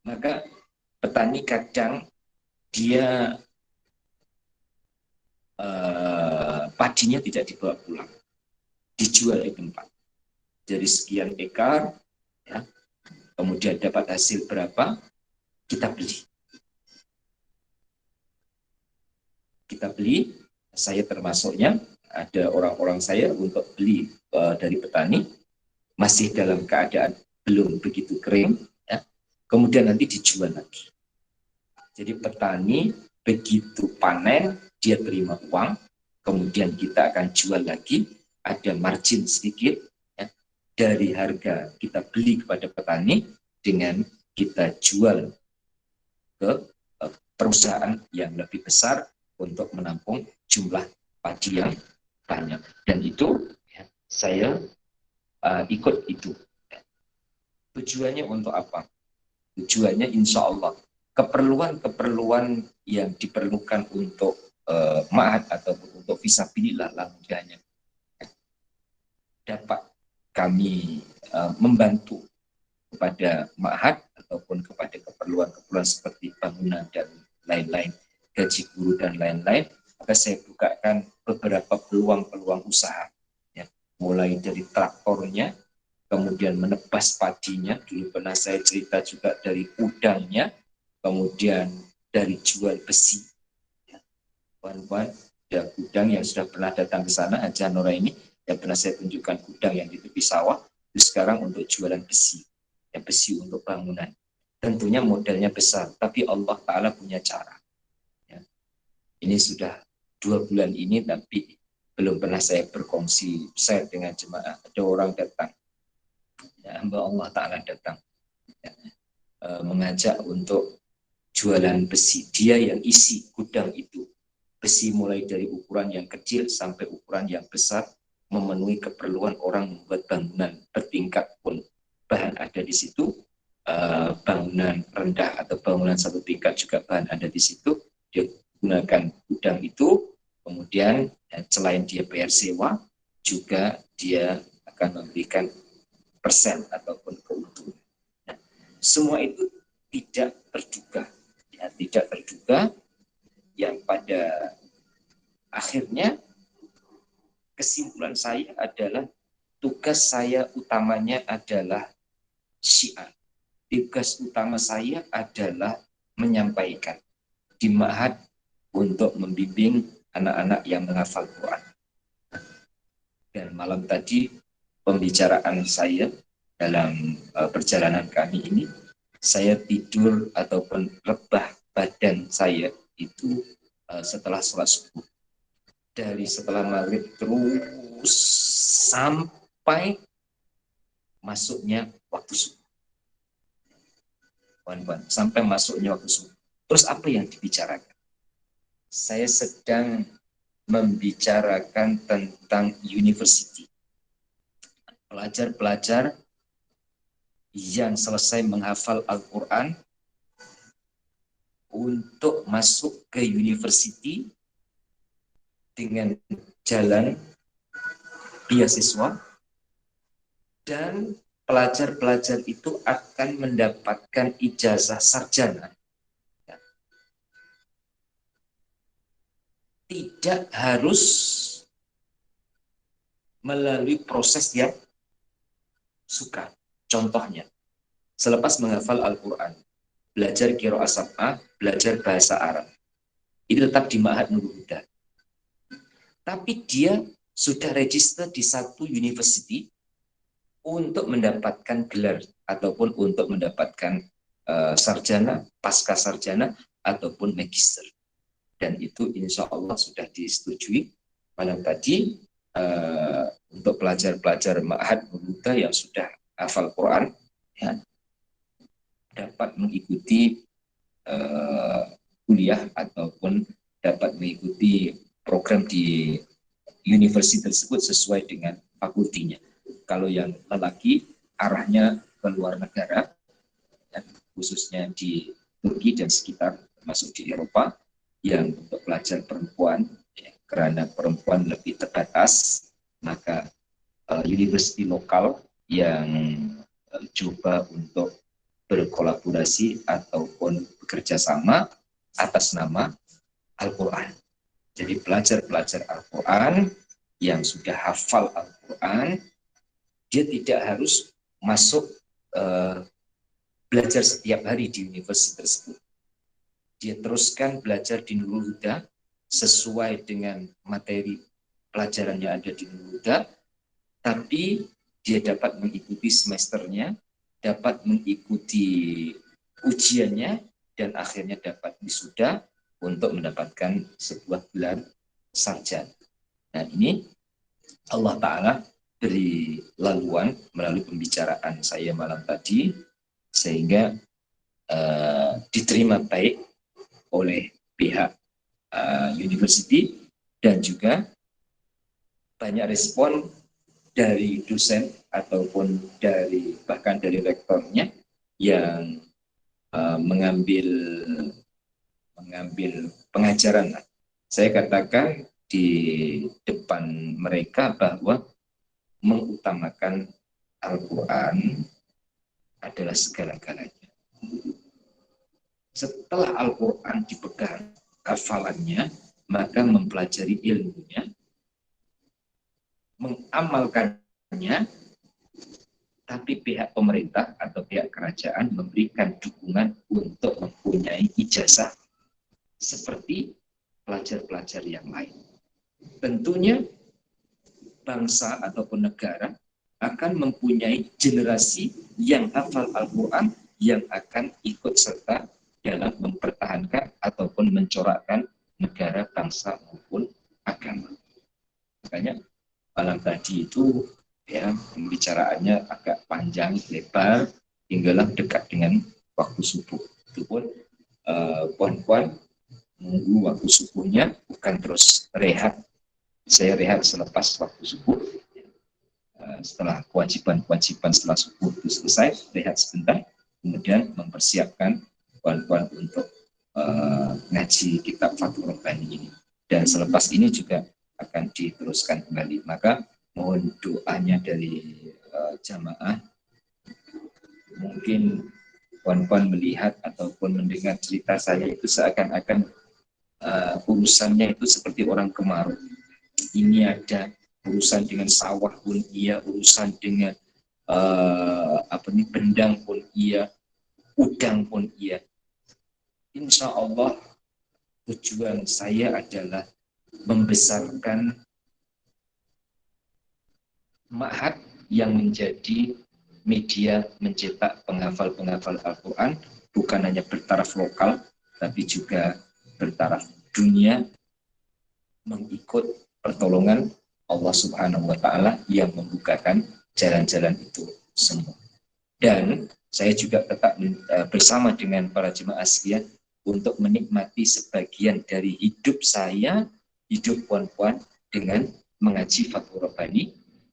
Maka petani kadang dia padinya tidak dibawa pulang, dijual di tempat. Dari sekian ekar, ya, kemudian dapat hasil berapa, kita beli. Kita beli, saya termasuknya, ada orang-orang saya untuk beli dari petani, masih dalam keadaan belum begitu kering, ya, kemudian nanti dijual lagi. Jadi petani begitu panen, dia terima uang, kemudian kita akan jual lagi, ada margin sedikit, ya, dari harga kita beli kepada petani dengan kita jual ke perusahaan yang lebih besar untuk menampung jumlah padi yang banyak. Dan itu, ya, saya ikut itu. Tujuannya untuk apa? Tujuannya insya Allah keperluan yang diperlukan untuk ma'had ataupun untuk fisabilillah lah mudahnya dapat kami membantu kepada ma'had ataupun kepada keperluan-keperluan seperti bangunan dan lain-lain, gaji guru dan lain-lain. Maka saya bukakan beberapa peluang-peluang usaha, ya, mulai dari traktornya, kemudian menebas padinya, dulu pernah saya cerita juga dari udangnya, kemudian dari jual besi. Kawan-kawan, ada gudang yang sudah pernah datang ke sana, Haja Nora ini, yang pernah saya tunjukkan gudang yang di tepi sawah, itu sekarang untuk jualan besi, ya, besi untuk bangunan. Tentunya modalnya besar, tapi Allah Ta'ala punya cara. Ya. Ini sudah 2 bulan ini, tapi belum pernah saya berkongsi share dengan jemaah. Ada orang datang, ya, hamba Allah Ta'ala datang, ya, mengajak untuk jualan besi. Dia yang isi gudang itu. Besi mulai dari ukuran yang kecil sampai ukuran yang besar, memenuhi keperluan orang membuat bangunan bertingkat pun bahan ada di situ, bangunan rendah atau bangunan satu tingkat juga bahan ada di situ. Dia gunakan gudang itu, kemudian selain dia bayar sewa, juga dia akan memberikan persen ataupun keuntungan. Nah, semua itu tidak terduga, ya, tidak terduga, yang pada akhirnya kesimpulan saya adalah tugas saya utamanya adalah syiar. Tugas utama saya adalah menyampaikan di ma'had untuk membimbing anak-anak yang menghafal Quran. Dan malam tadi pembicaraan saya dalam perjalanan kami ini, saya tidur ataupun rebah badan saya itu setelah sholat subuh. Dari setelah maghrib terus sampai masuknya waktu subuh. Sampai masuknya waktu subuh. Terus apa yang dibicarakan? Saya sedang membicarakan tentang university. Pelajar-pelajar yang selesai menghafal Al-Quran untuk masuk ke university dengan jalan beasiswa, dan pelajar-pelajar itu akan mendapatkan ijazah sarjana. Tidak harus melalui proses yang suka. Contohnya, selepas menghafal Al-Quran, belajar qiraah sab'ah, belajar bahasa Arab. Ini tetap di Ma'had Nurul Huda. Tapi dia sudah register di satu university untuk mendapatkan gelar ataupun untuk mendapatkan sarjana, pasca sarjana, ataupun magister. Dan itu insya Allah sudah disetujui malam tadi untuk pelajar-pelajar Ma'had Nurul Huda yang sudah hafal Quran, ya, dapat mengikuti kuliah ataupun dapat mengikuti program di universitas tersebut sesuai dengan fakultinya. Kalau yang lelaki arahnya ke luar negara, ya, khususnya di Turki dan sekitar, termasuk di Eropa. Yang untuk pelajar perempuan, ya, karena perempuan lebih terbatas, maka university lokal yang coba untuk berkolaborasi ataupun bekerja sama atas nama Al-Quran. Jadi pelajar-pelajar Al-Quran yang sudah hafal Al-Quran, dia tidak harus masuk belajar setiap hari di universitas tersebut. Dia teruskan belajar di Nurul Huda sesuai dengan materi pelajaran yang ada di Nurul Huda, tapi dia dapat mengikuti semesternya, dapat mengikuti ujiannya, dan akhirnya dapat wisuda untuk mendapatkan sebuah gelar sarjana. Nah, ini Allah Ta'ala beri laluan melalui pembicaraan saya malam tadi, sehingga diterima baik oleh pihak university, dan juga banyak respon dari dosen ataupun bahkan dari rektornya yang mengambil pengajaran. Saya katakan di depan mereka bahwa mengutamakan Al-Quran adalah segala-galanya. Setelah Al-Quran dipegang hafalannya, maka mempelajari ilmunya, mengamalkannya, tapi pihak pemerintah atau pihak kerajaan memberikan dukungan untuk mempunyai ijazah seperti pelajar-pelajar yang lain. Tentunya bangsa ataupun negara akan mempunyai generasi yang hafal Al-Quran yang akan ikut serta dalam mempertahankan ataupun mencorakkan negara, bangsa maupun agama. Makanya malam tadi itu ya pembicaraannya agak panjang lebar hinggalah dekat dengan waktu subuh. Itu pun puan-puan menunggu waktu subuhnya, bukan terus rehat. Saya rehat selepas waktu subuh. Setelah kewajiban setelah subuh itu selesai, rehat sebentar, kemudian mempersiapkan puan-puan untuk ngaji kitab Fathul Rabbani ini. Dan selepas ini juga akan diteruskan kembali. Maka mohon doanya dari jamaah. Mungkin puan-puan melihat ataupun mendengar cerita saya itu seakan-akan urusannya itu seperti orang kemarau. Ini ada urusan dengan sawah pun iya, urusan dengan bendang pun iya, udang pun iya. Insya Allah tujuan saya adalah membesarkan Ma'had yang menjadi media mencetak penghafal-penghafal Al-Quran, bukan hanya bertaraf lokal, tapi juga bertaraf dunia, mengikut pertolongan Allah Subhanahu wa Ta'ala yang membukakan jalan-jalan itu semua. Dan saya juga tetap bersama dengan para jemaah sekalian untuk menikmati sebagian dari hidup saya hidup puan-puan dengan mengaji Fathur Rabbani,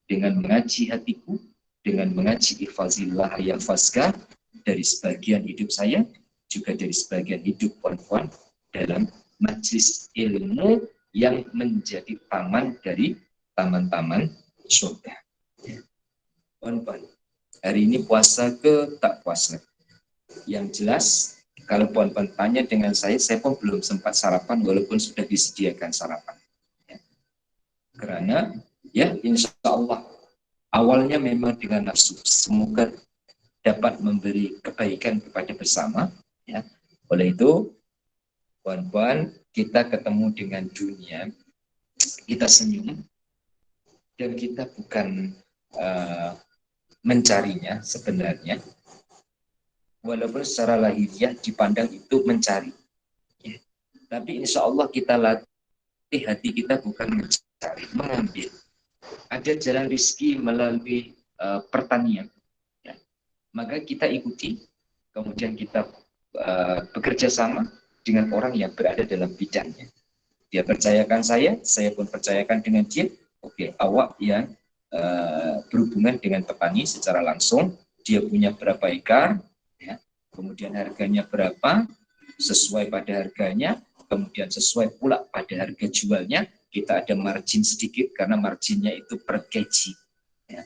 dengan mengaji hatiku, dengan mengaji Ihfazillah Yahfazka dari sebagian hidup saya, juga dari sebagian hidup puan-puan dalam majlis ilmu yang menjadi taman dari taman-taman surga. Puan-puan, hari ini puasa ke tak puasa? Yang jelas, kalau puan-puan tanya dengan saya pun belum sempat sarapan walaupun sudah disediakan sarapan. Ya. Karena ya insya Allah awalnya memang dengan nafsu. Semoga dapat memberi kebaikan kepada bersama. Ya. Oleh itu, puan-puan, kita ketemu dengan dunia, kita senyum, dan kita bukan mencarinya sebenarnya, walaupun secara lahiriah dipandang itu mencari. Ya. Tapi insya Allah kita latih hati kita bukan mencari, mengambil. Ada jalan rezeki melalui pertanian. Ya. Maka kita ikuti, kemudian kita bekerja sama dengan orang yang berada dalam bidangnya. Dia percayakan saya pun percayakan dengan dia. Oke, awak yang berhubungan dengan petani secara langsung, dia punya berapa ekar, ya, kemudian harganya berapa, sesuai pada harganya, kemudian sesuai pula pada harga jualnya, kita ada margin sedikit karena marginnya itu per kg. Ya.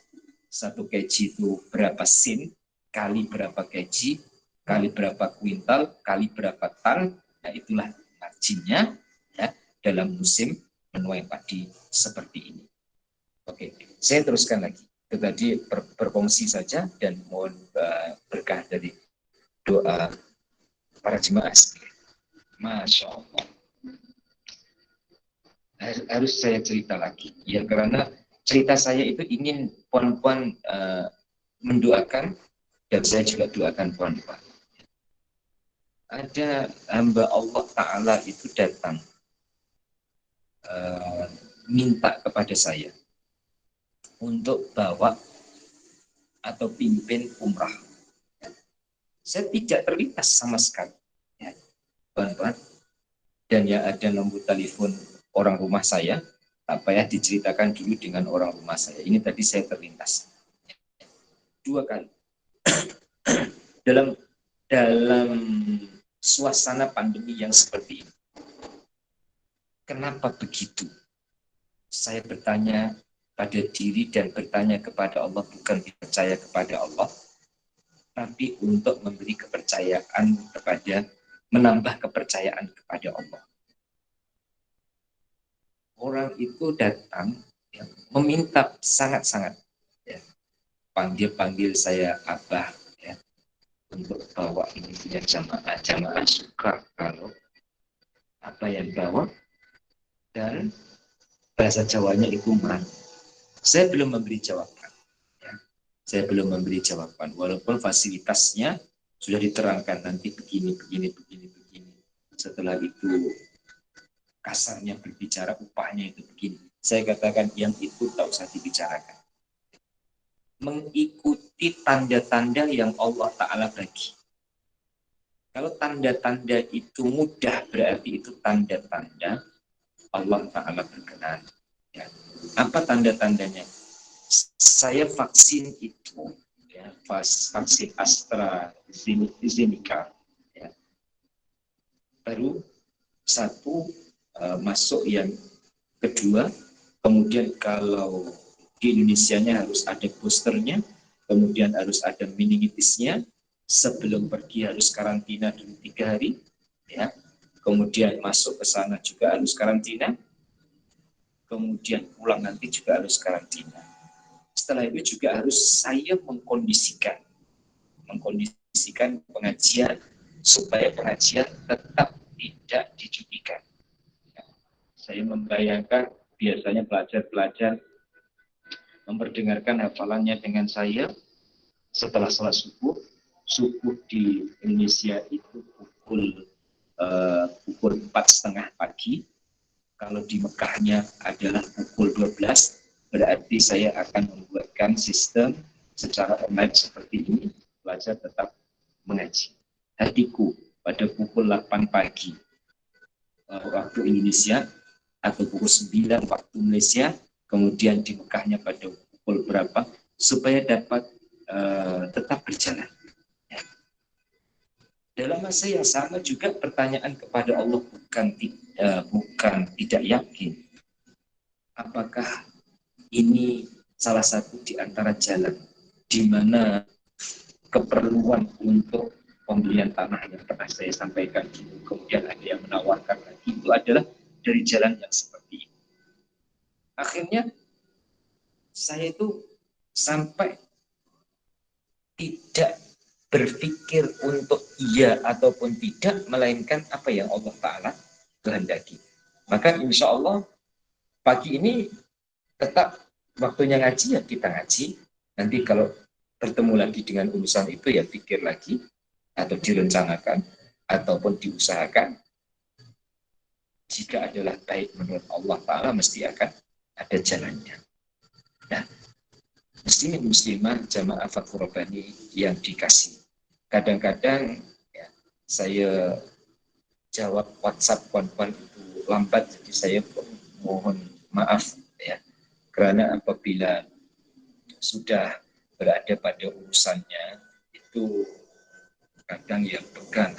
1 kg itu berapa sin, kali berapa kg, kali berapa kuintal, kali berapa tan, nah itulah marginnya ya, dalam musim menuai padi seperti ini. Oke, saya teruskan lagi. Itu tadi berfungsi saja dan mohon berkah dari doa para jemaah. Masya Allah. Harus saya cerita lagi. Ya karena cerita saya itu ingin puan-puan mendoakan dan saya juga doakan puan-puan. Ada hamba Allah Ta'ala itu datang minta kepada saya untuk bawa atau pimpin umrah. Saya tidak terlintas sama sekali. Ya, puan-puan. Dan yang ada nomor telepon orang rumah saya, apa ya diceritakan dulu dengan orang rumah saya. Ini tadi saya terlintas. 2 kali. dalam suasana pandemi yang seperti ini. Kenapa begitu? Saya bertanya pada diri dan bertanya kepada Allah, bukan percaya kepada Allah, tapi untuk memberi kepercayaan kepada, menambah kepercayaan kepada Allah. Orang itu datang ya, meminta sangat-sangat, ya, panggil saya abah, ya, untuk bawa ini punya jamaah suka kalau apa yang bawa, dan bahasa Jawanya itu man. Saya belum memberi jawaban. Ya. Saya belum memberi jawaban, walaupun fasilitasnya sudah diterangkan nanti begini. Setelah itu kasarnya berbicara upahnya itu begini. Saya katakan yang itu tak usah dibicarakan. Mengikuti tanda-tanda yang Allah Ta'ala bagi. Kalau tanda-tanda itu mudah, berarti itu tanda-tanda Allah Ta'ala berkenan. Ya. Apa tanda-tandanya? Saya vaksin itu, ya, vaksin AstraZeneca, ya, baru 1 masuk yang kedua, kemudian kalau di Indonesianya harus ada boosternya, kemudian harus ada meningitisnya, sebelum pergi harus karantina dulu 3 hari, ya, kemudian masuk ke sana juga harus karantina, kemudian pulang nanti juga harus karantina. Setelah itu juga harus saya mengkondisikan pengajian supaya pengajian tetap tidak dicudikan. Saya membayangkan biasanya pelajar-pelajar memperdengarkan hafalannya dengan saya setelah sholat subuh. Subuh di Indonesia itu pukul 4:30 pagi. Kalau di Mekahnya adalah pukul 12, berarti saya akan membuatkan sistem secara online seperti ini. Pelajar tetap mengaji. Hatiku pada pukul 8 pagi waktu Indonesia, atau pukul 9 waktu Malaysia, kemudian di Mekahnya pada pukul berapa, supaya dapat tetap berjalan. Ya. Dalam masa yang sama juga pertanyaan kepada Allah bukan tidak yakin. Apakah ini salah satu di antara jalan di mana keperluan untuk pembelian tanah yang pernah saya sampaikan dulu, kemudian ada yang menawarkan lagi, itu adalah dari jalan yang seperti ini. Akhirnya saya itu sampai tidak berpikir untuk iya ataupun tidak, melainkan apa yang Allah Ta'ala kehendaki. Maka insya Allah pagi ini tetap waktunya ngaji, ya kita ngaji. Nanti kalau bertemu lagi dengan urusan itu, ya pikir lagi, atau direncanakan, ataupun diusahakan. Jika adalah baik menurut Allah Ta'ala, mesti akan ada jalannya. Nah, muslimin muslimah jamaah Fathur Rabbani yang dikasih. Kadang-kadang ya, saya jawab WhatsApp kawan-kawan itu lambat, jadi saya mohon maaf ya. Karena apabila sudah berada pada urusannya, itu kadang yang pegang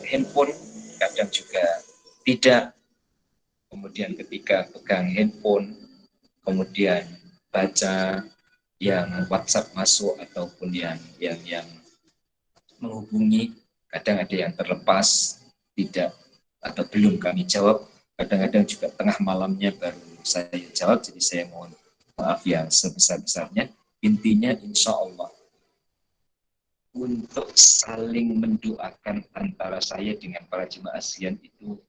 handphone, kadang juga tidak. Kemudian ketika pegang handphone, kemudian baca yang WhatsApp masuk ataupun yang menghubungi, kadang ada yang terlepas, tidak atau belum kami jawab. Kadang-kadang juga tengah malamnya baru saya jawab, jadi saya mohon maaf yang sebesar-besarnya. Intinya insya Allah untuk saling mendoakan antara saya dengan para jemaah sekalian itu,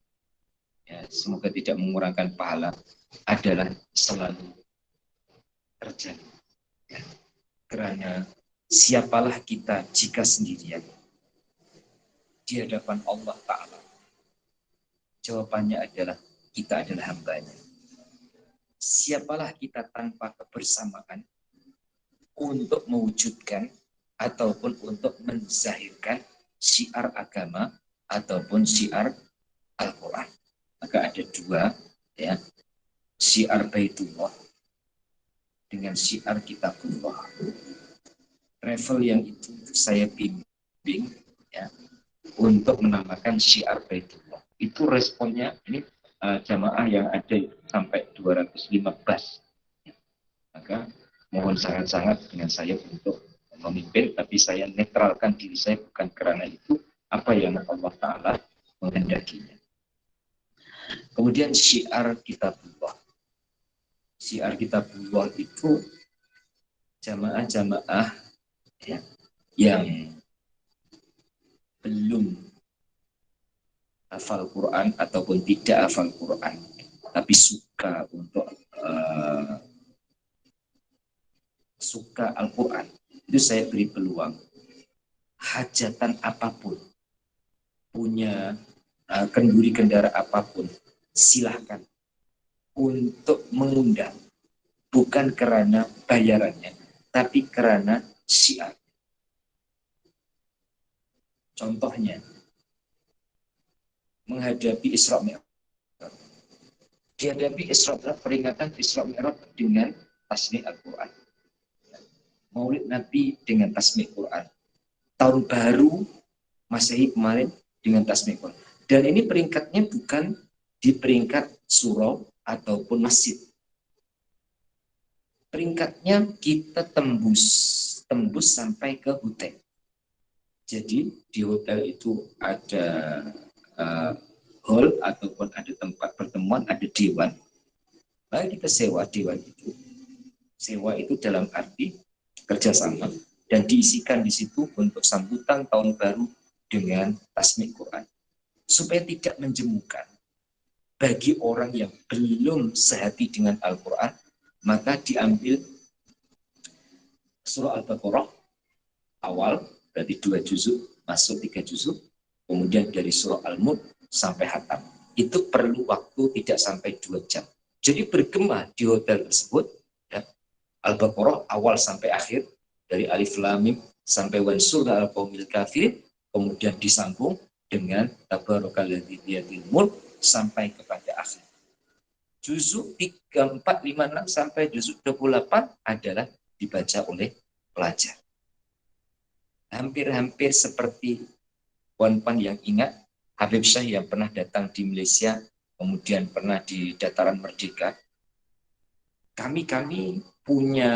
ya, semoga tidak mengurangkan pahala, adalah selalu terjadi. Ya. Karena siapalah kita jika sendirian di hadapan Allah Ta'ala? Jawabannya adalah kita adalah hambanya. Siapalah kita tanpa kebersamaan untuk mewujudkan ataupun untuk menzahirkan syiar agama ataupun syiar Al-Quran? Maka ada dua, ya, syiar Baitullah dengan syiar Kitabullah. Level yang itu saya bimbing, ya, untuk menamakan syiar Baitullah. Itu responnya ini jamaah yang ada sampai 215. Maka mohon sangat-sangat dengan saya untuk memimpin, tapi saya netralkan diri saya bukan karena itu, apa yang Allah Ta'ala menghendakinya. Kemudian syiar Kitabullah. Syiar Kitabullah itu jamaah-jamaah, ya, yang belum hafal Quran ataupun tidak hafal Quran, tapi suka untuk suka Al-Quran, itu saya beri peluang. Hajatan apapun, punya kenduri kendara apapun, silahkan untuk mengundang, bukan karena bayarannya, tapi karena syiar. Contohnya, menghadapi Isra Mi'raj. Dihadapi Isra Mi'raj, peringatan Isra Mi'raj dengan tasmi' Al-Quran. Maulid Nabi dengan tasmi' Quran. Tahun baru Masehi kemarin dengan tasmi' Quran. Dan ini peringkatnya bukan di peringkat surau ataupun masjid. Peringkatnya kita tembus sampai ke hotel. Jadi di hotel itu ada hall ataupun ada tempat pertemuan, ada dewan. Lalu kita sewa dewan itu. Sewa itu dalam arti kerjasama, dan diisikan di situ untuk sambutan tahun baru dengan tasmi' Quran, supaya tidak menjemukan bagi orang yang belum sehati dengan Al-Quran. Maka diambil surah Al-Baqarah awal, berarti 2 juzuk, masuk 3 juzuk, kemudian dari surah Al-Mulk sampai khatam. Itu perlu waktu tidak sampai 2 jam. Jadi bergema di hotel tersebut, ya, Al-Baqarah awal sampai akhir, dari Alif Lam Mim sampai Wansurna al-qaumil kafir, kemudian disambung dengan Tabarakalladzi biyadihil mulk sampai kepada akhir. Juzuk 3, 4, 5, 6 sampai juzuk 28 adalah dibaca oleh pelajar. Hampir-hampir seperti Puan-puan yang ingat Habib Syah yang pernah datang di Malaysia, kemudian pernah di Dataran Merdeka. Kami punya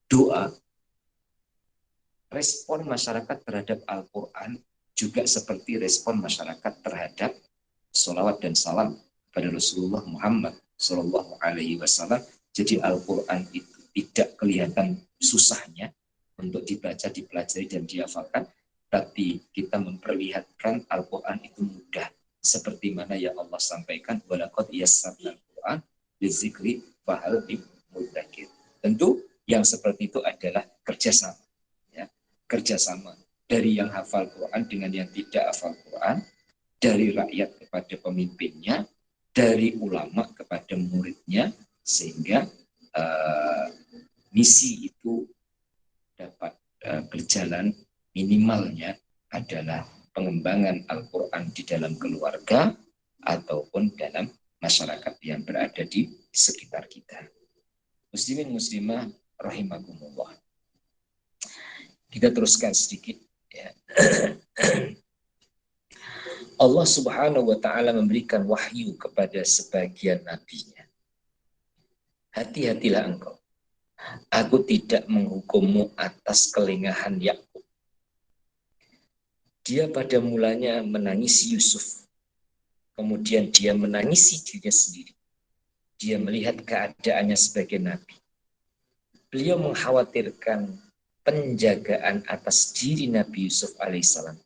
doa respon masyarakat terhadap Al-Quran juga seperti respon masyarakat terhadap sholawat dan salam pada Rasulullah Muhammad Sallallahu Alaihi Wasallam. Jadi Al-Quran itu tidak kelihatan susahnya untuk dibaca, dipelajari, dan dihafalkan, tapi kita memperlihatkan Al-Quran itu mudah. Seperti mana yang Allah sampaikan, walaqad yassarnal Quran lizikri fahal mudzakir. Tentu yang seperti itu adalah kerjasama. Ya, kerjasama dari yang hafal Quran dengan yang tidak hafal Quran, dari rakyat kepada pemimpinnya, dari ulama kepada muridnya, sehingga misi itu dapat berjalan. Minimalnya adalah pengembangan Al-Quran di dalam keluarga ataupun dalam masyarakat yang berada di sekitar kita. Muslimin muslimah rahimakumullah. Kita teruskan sedikit ya. Allah Subhanahu wa taala memberikan wahyu kepada sebagian nabinya. Hati-hatilah engkau. Aku tidak menghukummu atas kelengahan Yakub. Dia pada mulanya menangisi Yusuf. Kemudian dia menangisi dirinya sendiri. Dia melihat keadaannya sebagai nabi. Beliau mengkhawatirkan penjagaan atas diri Nabi Yusuf alaihissalam.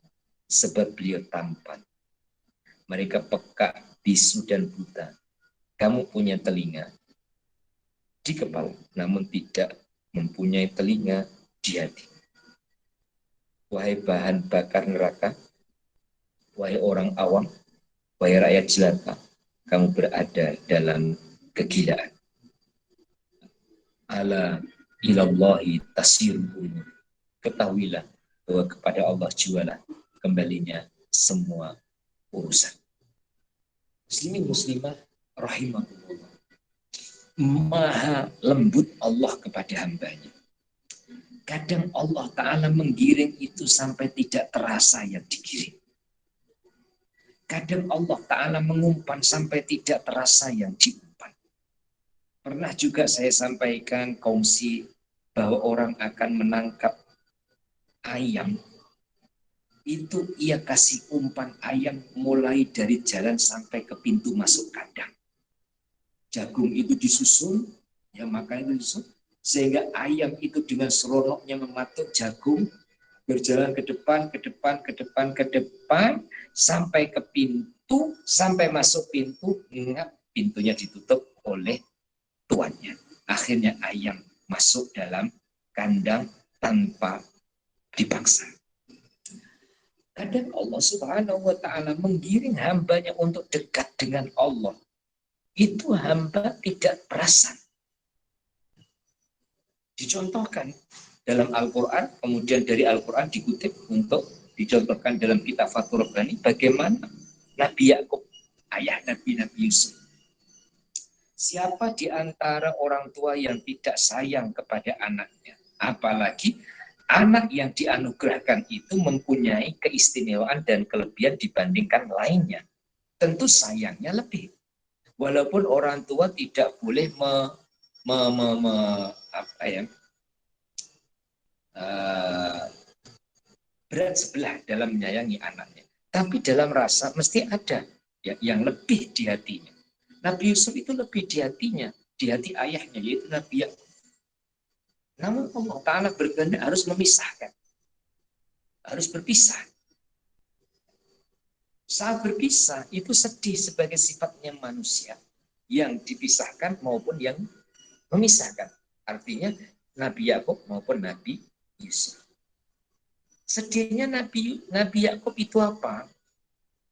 Sebab beliau tampan. Mereka peka, bisu, dan buta. Kamu punya telinga di kepala, namun tidak mempunyai telinga di hati. Wahai bahan bakar neraka, wahai orang awam, wahai rakyat jelata, kamu berada dalam kegilaan. Ala ilallahi tasirul umur. Ketahuilah bahwa kepada Allah jualah kembalinya semua urusan. Muslimin muslimah rahimahullah. Maha lembut Allah kepada hambanya. Kadang Allah Ta'ala menggiring itu sampai tidak terasa yang digiring. Kadang Allah Ta'ala mengumpan sampai tidak terasa yang diumpan. Pernah juga saya sampaikan kongsi bahwa orang akan menangkap ayam. Itu ia kasih umpan ayam mulai dari jalan sampai ke pintu masuk kandang. Jagung itu disusun, ya makanya disusun. Sehingga ayam itu dengan seronoknya mematuk jagung, berjalan ke depan, sampai ke pintu, sampai masuk pintu, ingat pintunya ditutup oleh tuannya. Akhirnya ayam masuk dalam kandang tanpa dipaksa. Kadang Allah Subhanahu wa Ta'ala menggiring hambanya untuk dekat dengan Allah. Itu hamba tidak perasan. Dicontohkan dalam Al-Quran, kemudian dari Al-Quran dikutip untuk dicontohkan dalam kitab Fathur Rabbani bagaimana Nabi Yakub, ayah Nabi Yusuf. Siapa di antara orang tua yang tidak sayang kepada anaknya? Apalagi anak yang dianugerahkan itu mempunyai keistimewaan dan kelebihan dibandingkan lainnya. Tentu sayangnya lebih. Walaupun orang tua tidak boleh berat sebelah dalam menyayangi anaknya. Tapi dalam rasa mesti ada ya, yang lebih di hatinya. Nabi Yusuf itu lebih di hatinya, di hati ayahnya, yaitu Nabi Yakub. Namun Allah Ta'ala berkehendak harus memisahkan. Harus berpisah. Saat berpisah itu sedih sebagai sifatnya manusia. Yang dipisahkan maupun yang memisahkan. Artinya Nabi Yakub maupun Nabi Yusuf. Sedihnya Nabi Yakub itu apa?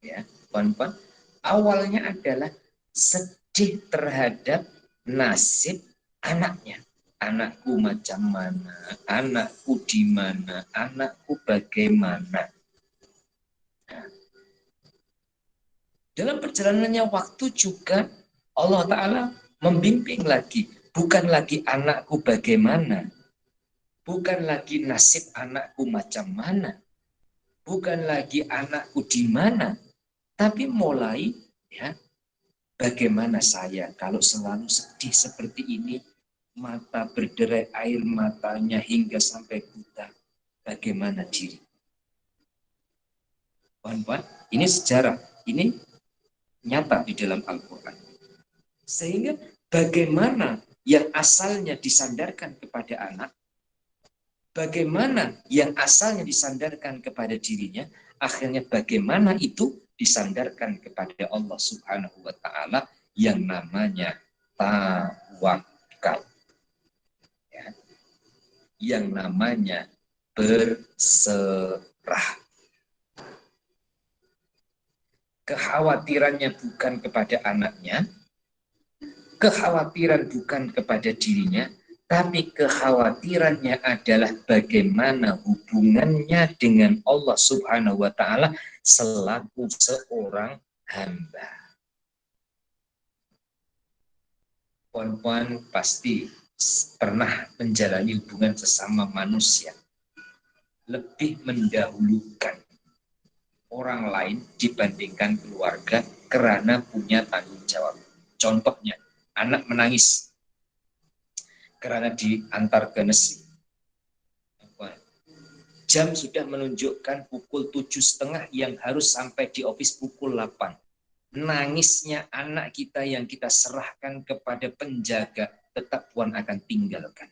Ya, puan-puan. Awalnya adalah sedih terhadap nasib anaknya. Anakku macam mana? Anakku di mana? Anakku bagaimana? Nah, Dalam perjalanannya waktu juga Allah Ta'ala membimbing lagi. Bukan lagi anakku bagaimana. Bukan lagi nasib anakku macam mana. Bukan lagi anakku di mana. Tapi mulai ya, bagaimana saya kalau selalu sedih seperti ini, mata berderai air matanya hingga sampai buta. Bagaimana diri? Puan-puan, ini sejarah. Ini nyata di dalam Al-Quran. Sehingga bagaimana yang asalnya disandarkan kepada anak, bagaimana yang asalnya disandarkan kepada dirinya, akhirnya bagaimana itu disandarkan kepada Allah Subhanahu wa Ta'ala yang namanya tawakal. Ya. Yang namanya berserah. Kekhawatirannya bukan kepada anaknya, kekhawatiran bukan kepada dirinya, tapi kekhawatirannya adalah bagaimana hubungannya dengan Allah Subhanahu wa Ta'ala selaku seorang hamba. Puan-puan pasti pernah menjalani hubungan sesama manusia, lebih mendahulukan orang lain dibandingkan keluarga karena punya tanggung jawab. Contohnya, anak menangis karena diantar ke nesi. Jam sudah menunjukkan pukul 7.30 yang harus sampai di office pukul 8. Nangisnya anak kita yang kita serahkan kepada penjaga, tetap Puan akan tinggalkan.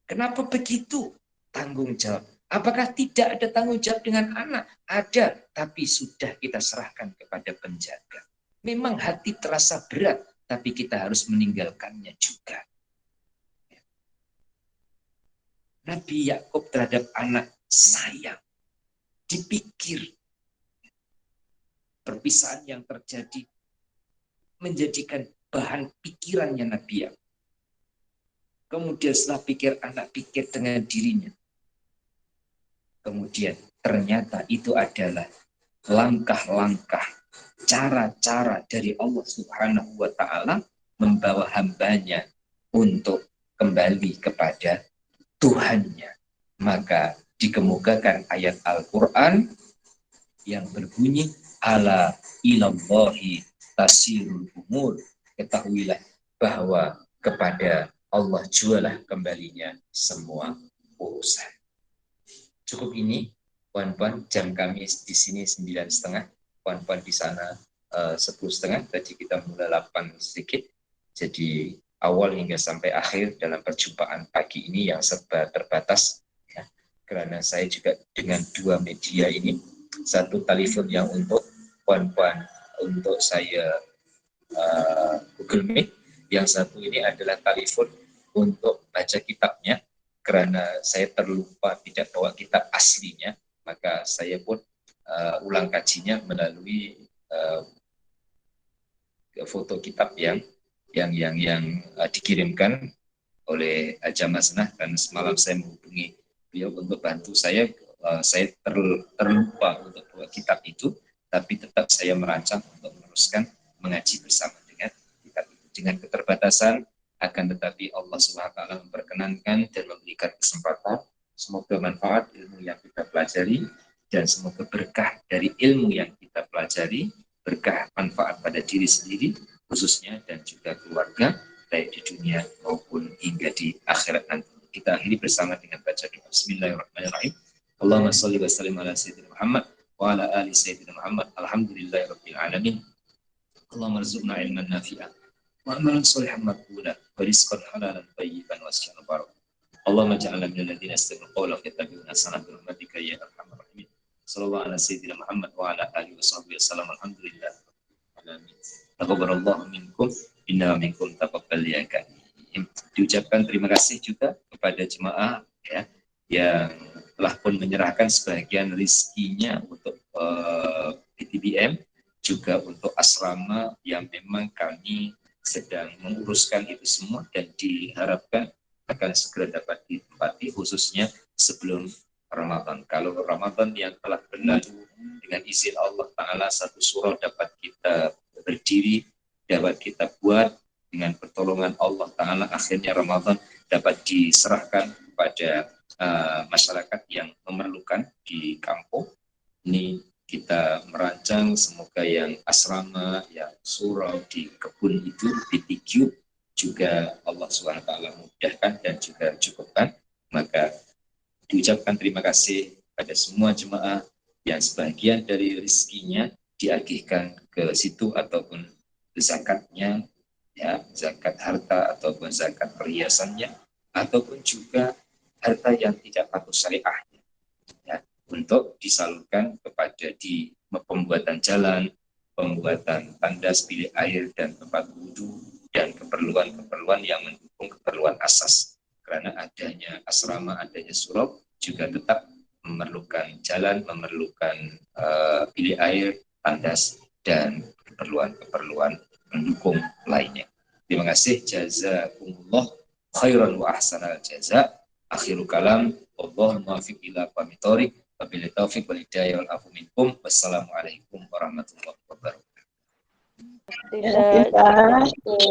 Kenapa begitu? Tanggung jawab. Apakah tidak ada tanggung jawab dengan anak? Ada, tapi sudah kita serahkan kepada penjaga. Memang hati terasa berat, tapi kita harus meninggalkannya juga. Nabi Yakub terhadap anak sayang, dipikir. Perpisahan yang terjadi menjadikan bahan pikirannya Nabi Yakub. Kemudian setelah anak pikir dengan dirinya. Kemudian ternyata itu adalah langkah-langkah, cara-cara dari Allah Subhanahu wa Ta'ala membawa hambanya untuk kembali kepada Tuhannya. Maka dikemukakan ayat Al-Quran yang berbunyi ala ilallahi tasirul umur. Ketahuilah bahwa kepada Allah jualah kembalinya semua urusan. Cukup ini, puan-puan, jam kami di sini 9.30, puan-puan di sana 10.30. Tadi kita mulai 8 sedikit. Jadi awal hingga sampai akhir dalam perjumpaan pagi ini yang serba terbatas. Ya, karena saya juga dengan dua media ini, satu telepon yang untuk puan-puan untuk saya Google Meet, yang satu ini adalah telepon untuk baca kitabnya, karena saya terlupa tidak bawa kitab aslinya, maka saya pun ulang kajinya melalui foto kitab yang dikirimkan oleh Haja Masnah, dan semalam saya menghubungi beliau untuk bantu saya terlupa untuk bawa kitab itu, tapi tetap saya merancang untuk meneruskan mengaji bersama dengan kitab itu. Dengan keterbatasan, akan tetapi Allah SWT memperkenankan dan memberikan kesempatan. Semoga manfaat ilmu yang kita pelajari, dan semoga berkah dari ilmu yang kita pelajari, berkah manfaat pada diri sendiri khususnya, dan juga keluarga, baik di dunia maupun hingga di akhirat nanti. Kita akhiri bersama dengan baca doa. Bismillahirrahmanirrahim. Allahumma sholli wa sallim ala sayyidina Muhammad wa ala ali sayyidina Muhammad. Alhamdulillahirabbil alamin. Allahumma rzuqna ilman nafi'an wa amalan sholihan maqbulan wa rizqan halalan thayyiban wa syafaa'an barak. Allahumma ja'alna minal ladzina yastami'una qawla fayattabi'una ahsana bi rahmatika ya arhamar rahimin. Sallallahu ala sayyidina Muhammad wa ala alihi washabbihi wasallam. Alhamdulillah. Alamin. Taqabbalallahu minkum inna minkum taqabbal ya karim. Diucapkan terima kasih juga kepada jemaah ya yang telah pun menyerahkan sebagian rizkinya untuk PTBM, juga untuk asrama yang memang kami sedang menguruskan itu semua, dan diharapkan akan segera dapat ditempati khususnya sebelum Ramadan. Kalau Ramadan yang telah berlalu dengan izin Allah Ta'ala satu surah dapat kita berdiri, dapat kita buat dengan pertolongan Allah Ta'ala. Akhirnya Ramadan dapat diserahkan kepada masyarakat yang memerlukan di kampung. Ini kita merancang, semoga yang asrama, yang surau di kebun itu, di PQ, juga Allah SWT mudahkan dan juga cukupkan. Maka diucapkan terima kasih pada semua jemaah yang sebagian dari rezekinya diagihkan ke situ ataupun zakatnya, ya, zakat harta ataupun zakat perhiasannya, ataupun juga harta yang tidak patuh syariahnya, ya, untuk disalurkan kepada di pembuatan jalan, pembuatan tandas, bilik air, dan tempat wudhu, dan keperluan-keperluan yang mendukung keperluan asas. Karena adanya asrama, adanya surau, juga tetap memerlukan jalan, memerlukan bilik air, tandas, dan keperluan-keperluan mendukung lainnya. Terima kasih. Jazakumullah khairan wa ahsanal jaza. Akhirul kalam. Allahumma muwaffiq ila aqwamit thoriq. Wabillahi taufiq wal hidayah wal afu minkum. Wassalamualaikum warahmatullahi wabarakatuh. Assalamualaikum.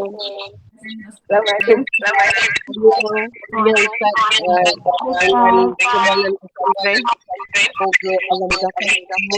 Semoga Allah mudahkan kamu